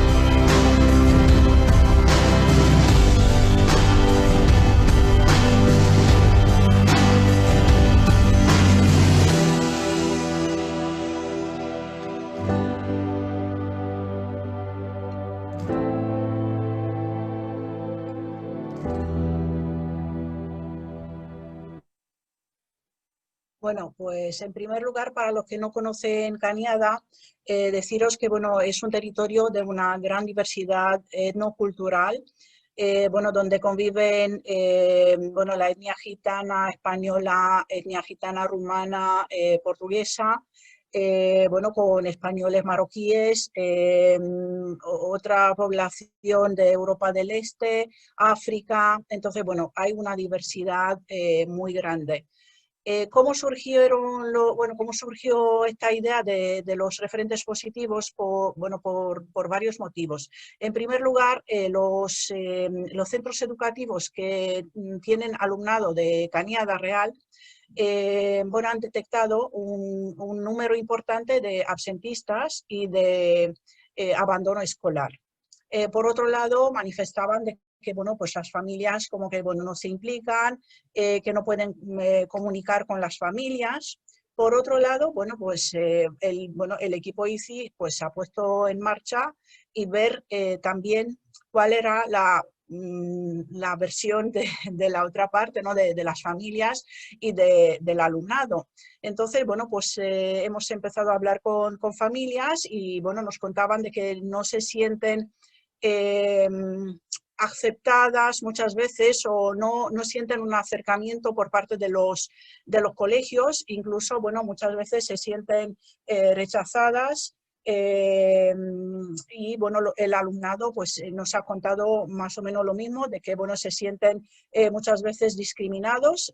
Bueno, pues en primer lugar, para los que no conocen Cañada, deciros que bueno, es un territorio de una gran diversidad etnocultural, bueno, donde conviven bueno, la etnia gitana española, etnia gitana rumana, portuguesa, bueno, con españoles marroquíes, otra población de Europa del Este, África. Entonces, bueno, hay una diversidad muy grande. ¿Cómo cómo surgió esta idea de los referentes positivos? Por varios motivos. En primer lugar, los centros educativos que tienen alumnado de Cañada Real bueno, han detectado un número importante de absentistas y de abandono escolar. Por otro lado, manifestaban que bueno, pues las familias como que bueno, no se implican, que no pueden comunicar con las familias. Por otro lado, bueno, pues el equipo ICI pues, se ha puesto en marcha y ver también cuál era la versión de la otra parte, ¿no? de las familias y del alumnado. Entonces, bueno, pues hemos empezado a hablar con familias y bueno, nos contaban de que no se sienten aceptadas muchas veces o no sienten un acercamiento por parte de los colegios, incluso bueno, muchas veces se sienten rechazadas. Y bueno, el alumnado pues nos ha contado más o menos lo mismo, de que bueno, se sienten muchas veces discriminados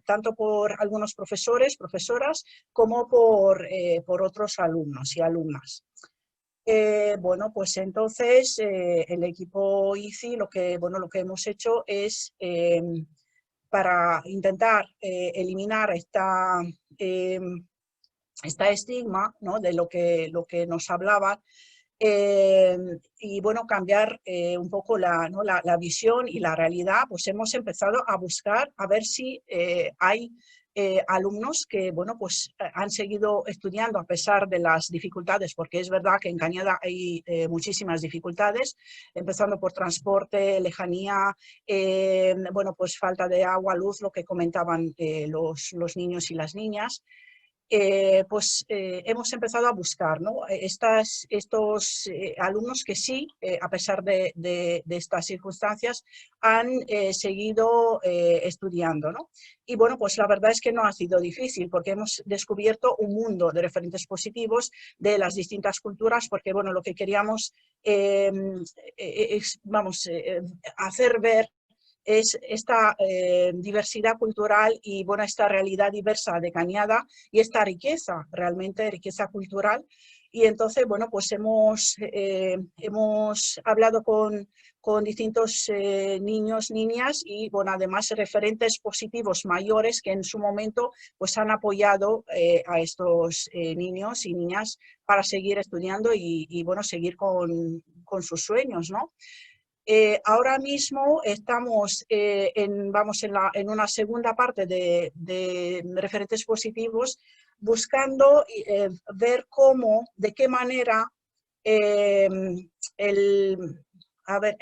tanto por algunos profesores, profesoras, como por otros alumnos y alumnas. Bueno, pues entonces el equipo ICI lo que hemos hecho es para intentar eliminar esta estigma, ¿no? de lo que nos hablaba y bueno, cambiar un poco la visión y la realidad, pues hemos empezado a buscar a ver si hay alumnos que bueno, pues han seguido estudiando a pesar de las dificultades, porque es verdad que en Cañada hay muchísimas dificultades, empezando por transporte, lejanía, bueno, pues falta de agua, luz, lo que comentaban los niños y las niñas. Pues hemos empezado a buscar, ¿no? estos alumnos que sí, a pesar de estas circunstancias, han seguido estudiando, ¿no? Y bueno, pues la verdad es que no ha sido difícil, porque hemos descubierto un mundo de referentes positivos de las distintas culturas, porque bueno, lo que queríamos es, hacer ver es esta diversidad cultural y bueno, esta realidad diversa de Cañada y esta riqueza, realmente riqueza cultural. Y entonces, bueno, pues hemos hablado con distintos niños, niñas y bueno, además referentes positivos mayores que en su momento pues han apoyado a estos niños y niñas para seguir estudiando y bueno, seguir con sus sueños, ¿no? Ahora mismo estamos en una segunda parte de referentes positivos, buscando ver de qué manera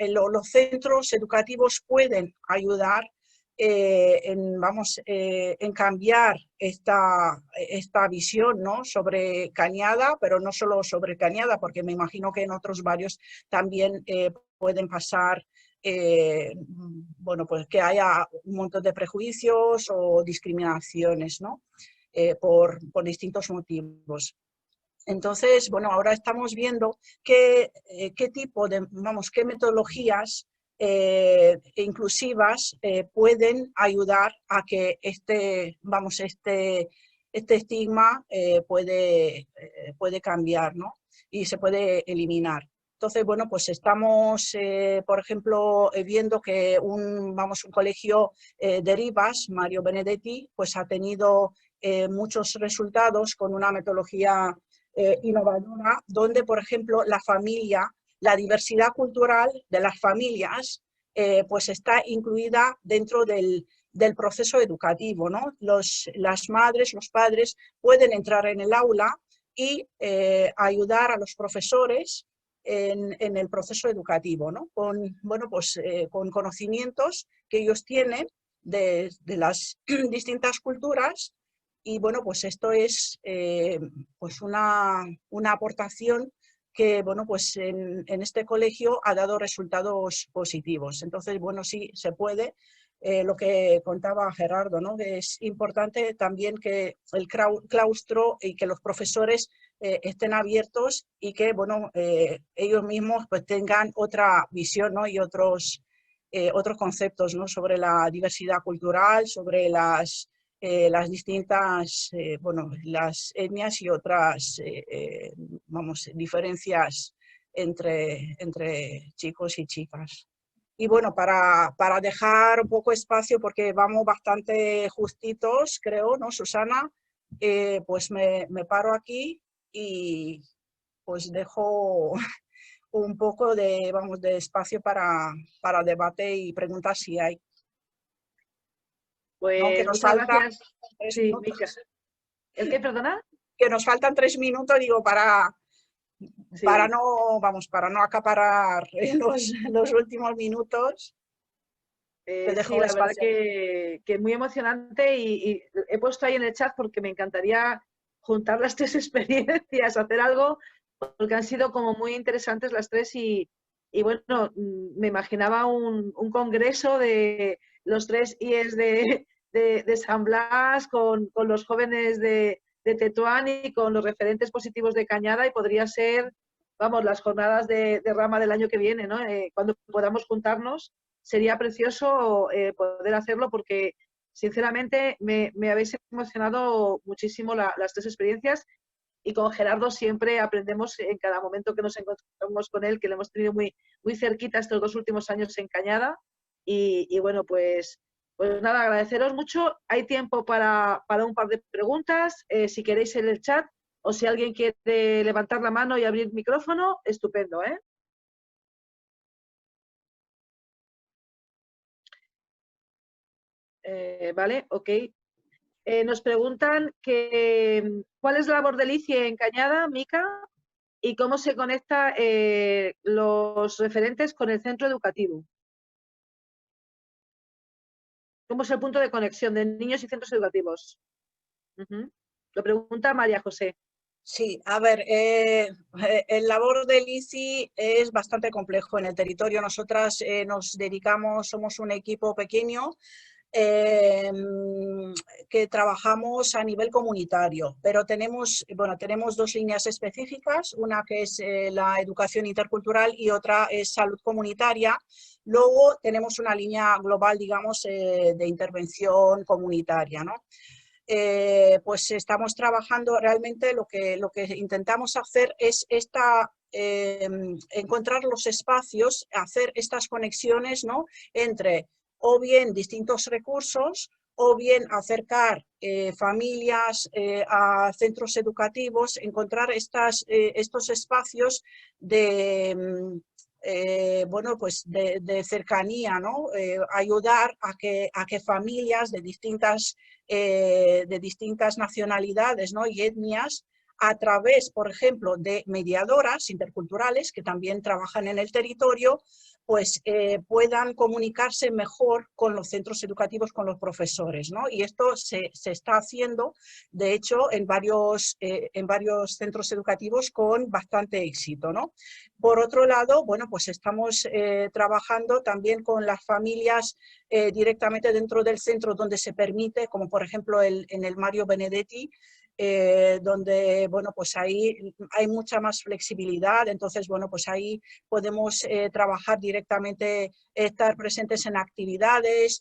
los centros educativos pueden ayudar en cambiar esta visión, ¿no? sobre Cañada, pero no solo sobre Cañada, porque me imagino que en otros barrios también pueden pasar, bueno, pues que haya un montón de prejuicios o discriminaciones, ¿no? por distintos motivos. Entonces, bueno, ahora estamos viendo qué tipo de, qué metodologías inclusivas pueden ayudar a que este estigma puede cambiar, ¿no? Y se puede eliminar. Entonces, bueno, pues estamos, por ejemplo, viendo que un colegio de Rivas, Mario Benedetti, pues ha tenido muchos resultados con una metodología innovadora, donde, por ejemplo, la diversidad cultural de las familias pues está incluida dentro del proceso educativo, ¿no? Las madres, los padres pueden entrar en el aula y ayudar a los profesores en el proceso educativo, ¿no? Con conocimientos que ellos tienen de las distintas culturas. Y bueno, pues esto es pues una aportación que bueno, pues en este colegio ha dado resultados positivos. Entonces, bueno, sí se puede. lo que contaba Gerardo, ¿no? Que es importante también que el claustro y que los profesores estén abiertos y que, bueno, ellos mismos pues tengan otra visión, ¿no? Y otros conceptos, ¿no? Sobre la diversidad cultural, sobre las distintas, bueno, las etnias y otras, vamos, diferencias entre chicos y chicas. Y bueno, para dejar un poco espacio, porque vamos bastante justitos, creo, ¿no, Susana? Pues me paro aquí y pues dejo un poco de, vamos, de espacio para debate y preguntas si hay. Pues ¿no? Que nos muchas faltan gracias. 3 Sí, minutos. Mica. ¿El qué, perdona? Que nos faltan 3 minutos, digo, para no, vamos, para no acaparar los últimos minutos. Sí, la verdad que muy emocionante y he puesto ahí en el chat porque me encantaría juntar las 3 experiencias, hacer algo, porque han sido como muy interesantes las 3 y bueno, me imaginaba un congreso de los 3 IES de San Blas con los jóvenes de Tetuán y con los referentes positivos de Cañada y podría ser, vamos, las jornadas de rama del año que viene, ¿no? Cuando podamos juntarnos. Sería precioso poder hacerlo porque, sinceramente, me habéis emocionado muchísimo las 3 experiencias y con Gerardo siempre aprendemos en cada momento que nos encontramos con él, que lo hemos tenido muy, muy cerquita estos 2 últimos años en Cañada. Y bueno, pues nada, agradeceros mucho. Hay tiempo para un par de preguntas, si queréis en el chat o si alguien quiere levantar la mano y abrir micrófono, estupendo, ¿eh? Vale, ok. Nos preguntan cuál es la labor del ICIE en Cañada, Mica, y cómo se conecta los referentes con el centro educativo. ¿Cómo es el punto de conexión de niños y centros educativos? Lo pregunta María José. Sí, a ver, el labor del ICI es bastante complejo en el territorio. Nosotras nos dedicamos, somos un equipo pequeño que trabajamos a nivel comunitario, pero tenemos 2 líneas específicas, una que es la educación intercultural y otra es salud comunitaria. Luego tenemos una línea global, digamos, de intervención comunitaria, ¿no? Pues estamos trabajando realmente, lo que intentamos hacer es encontrar los espacios, hacer estas conexiones, ¿no? Entre o bien distintos recursos o bien acercar familias a centros educativos, encontrar estos espacios de cercanía, ¿no? Ayudar a que familias de distintas nacionalidades, ¿no? Y etnias, a través, por ejemplo, de mediadoras interculturales que también trabajan en el territorio, pues puedan comunicarse mejor con los centros educativos, con los profesores, ¿no? Y esto se está haciendo, de hecho, en varios centros educativos con bastante éxito, ¿no? Por otro lado, bueno, pues estamos trabajando también con las familias directamente dentro del centro donde se permite, como por ejemplo en el Mario Benedetti, donde, bueno, pues ahí hay mucha más flexibilidad, entonces, bueno, pues ahí podemos trabajar directamente, estar presentes en actividades,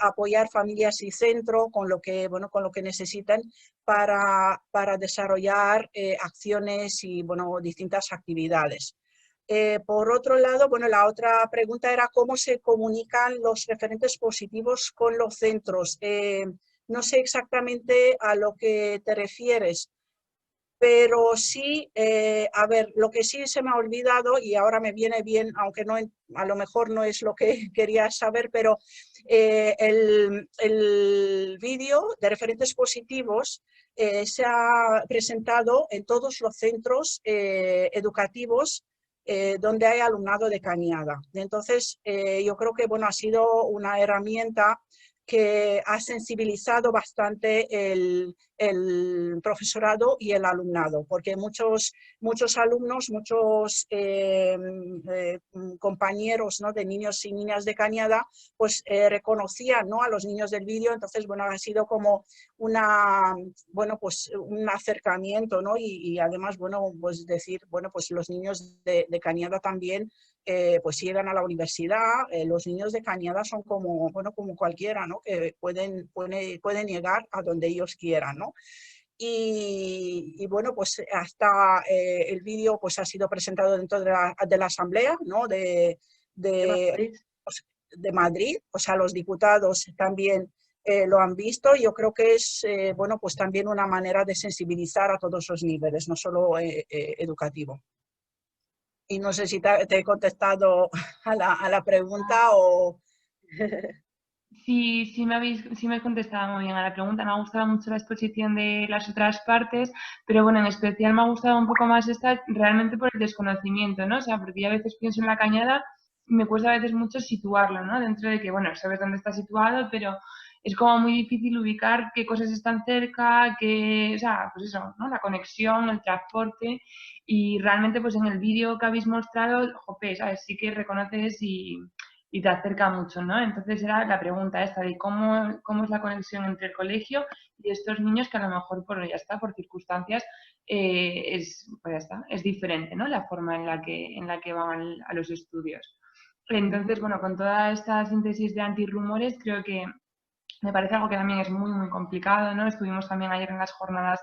apoyar familias y centro con lo que necesitan para desarrollar acciones y, bueno, distintas actividades. Por otro lado, bueno, la otra pregunta era cómo se comunican los referentes positivos con los centros. No sé exactamente a lo que te refieres, pero sí, a ver, lo que sí se me ha olvidado y ahora me viene bien, aunque no, a lo mejor no es lo que quería saber, pero el vídeo de referentes positivos se ha presentado en todos los centros educativos donde hay alumnado de Cañada. Entonces, yo creo que, bueno, ha sido una herramienta que ha sensibilizado bastante el profesorado y el alumnado, porque muchos alumnos, muchos compañeros, ¿no?, de niños y niñas de Cañada, pues reconocían, ¿no?, a los niños del vídeo. Entonces, bueno, ha sido como pues un acercamiento, ¿no? Y además, bueno, pues decir, bueno, pues los niños de Cañada también pues llegan a la universidad. Los niños de Cañada son como, bueno, como cualquiera, ¿no?, que pueden llegar a donde ellos quieran, ¿no? Y bueno, pues hasta el vídeo pues ha sido presentado dentro de la asamblea, ¿no?, de Madrid. O sea, los diputados también lo han visto. Yo creo que es bueno, pues también una manera de sensibilizar a todos los niveles, no solo educativo. Y no sé si te he contestado a la pregunta o... Sí, me has contestado muy bien a la pregunta. Me ha gustado mucho la exposición de las otras partes, pero bueno, en especial me ha gustado un poco más esta realmente por el desconocimiento, ¿no? O sea, porque yo a veces pienso en la Cañada y me cuesta a veces mucho situarlo, ¿no? Dentro de que, bueno, sabes dónde está situado, pero es como muy difícil ubicar qué cosas están cerca, o sea, pues eso, ¿no? La conexión, el transporte, y realmente pues en el vídeo que habéis mostrado, jope, ¿sabes? Sí que reconoces y te acerca mucho, ¿no? Entonces era la pregunta esta de cómo es la conexión entre el colegio y estos niños que a lo mejor por circunstancias pues ya está, es diferente, ¿no? La forma en la que van a los estudios. Entonces, bueno, con toda esta síntesis de antirrumores, creo que me parece algo que también es muy, muy complicado, ¿no? Estuvimos también ayer en las jornadas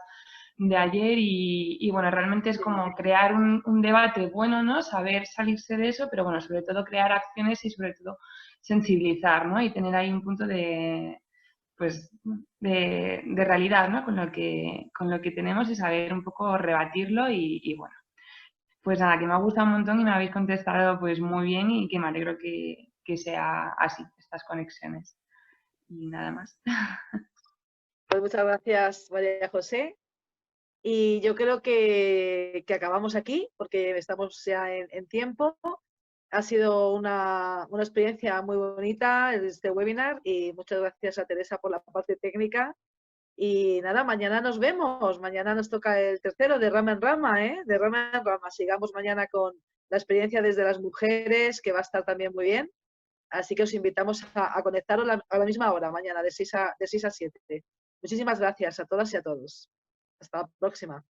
de ayer y bueno, realmente es como crear un debate bueno, ¿no? Saber salirse de eso, pero bueno, sobre todo crear acciones y sobre todo sensibilizar, ¿no? Y tener ahí un punto de realidad, ¿no? Con lo que tenemos y saber un poco rebatirlo y bueno. Pues nada, que me ha gustado un montón y me habéis contestado pues muy bien y que me alegro que sea así, estas conexiones. Y nada más. Pues muchas gracias, María José. Y yo creo que acabamos aquí porque estamos ya en tiempo. Ha sido una experiencia muy bonita este webinar y muchas gracias a Teresa por la parte técnica. Y nada, mañana nos vemos. Mañana nos toca el tercero de rama en rama, ¿eh? De rama en rama. Sigamos mañana con la experiencia desde las mujeres, que va a estar también muy bien. Así que os invitamos a conectaros a la misma hora, mañana, de 6 a 7. Muchísimas gracias a todas y a todos. Hasta la próxima.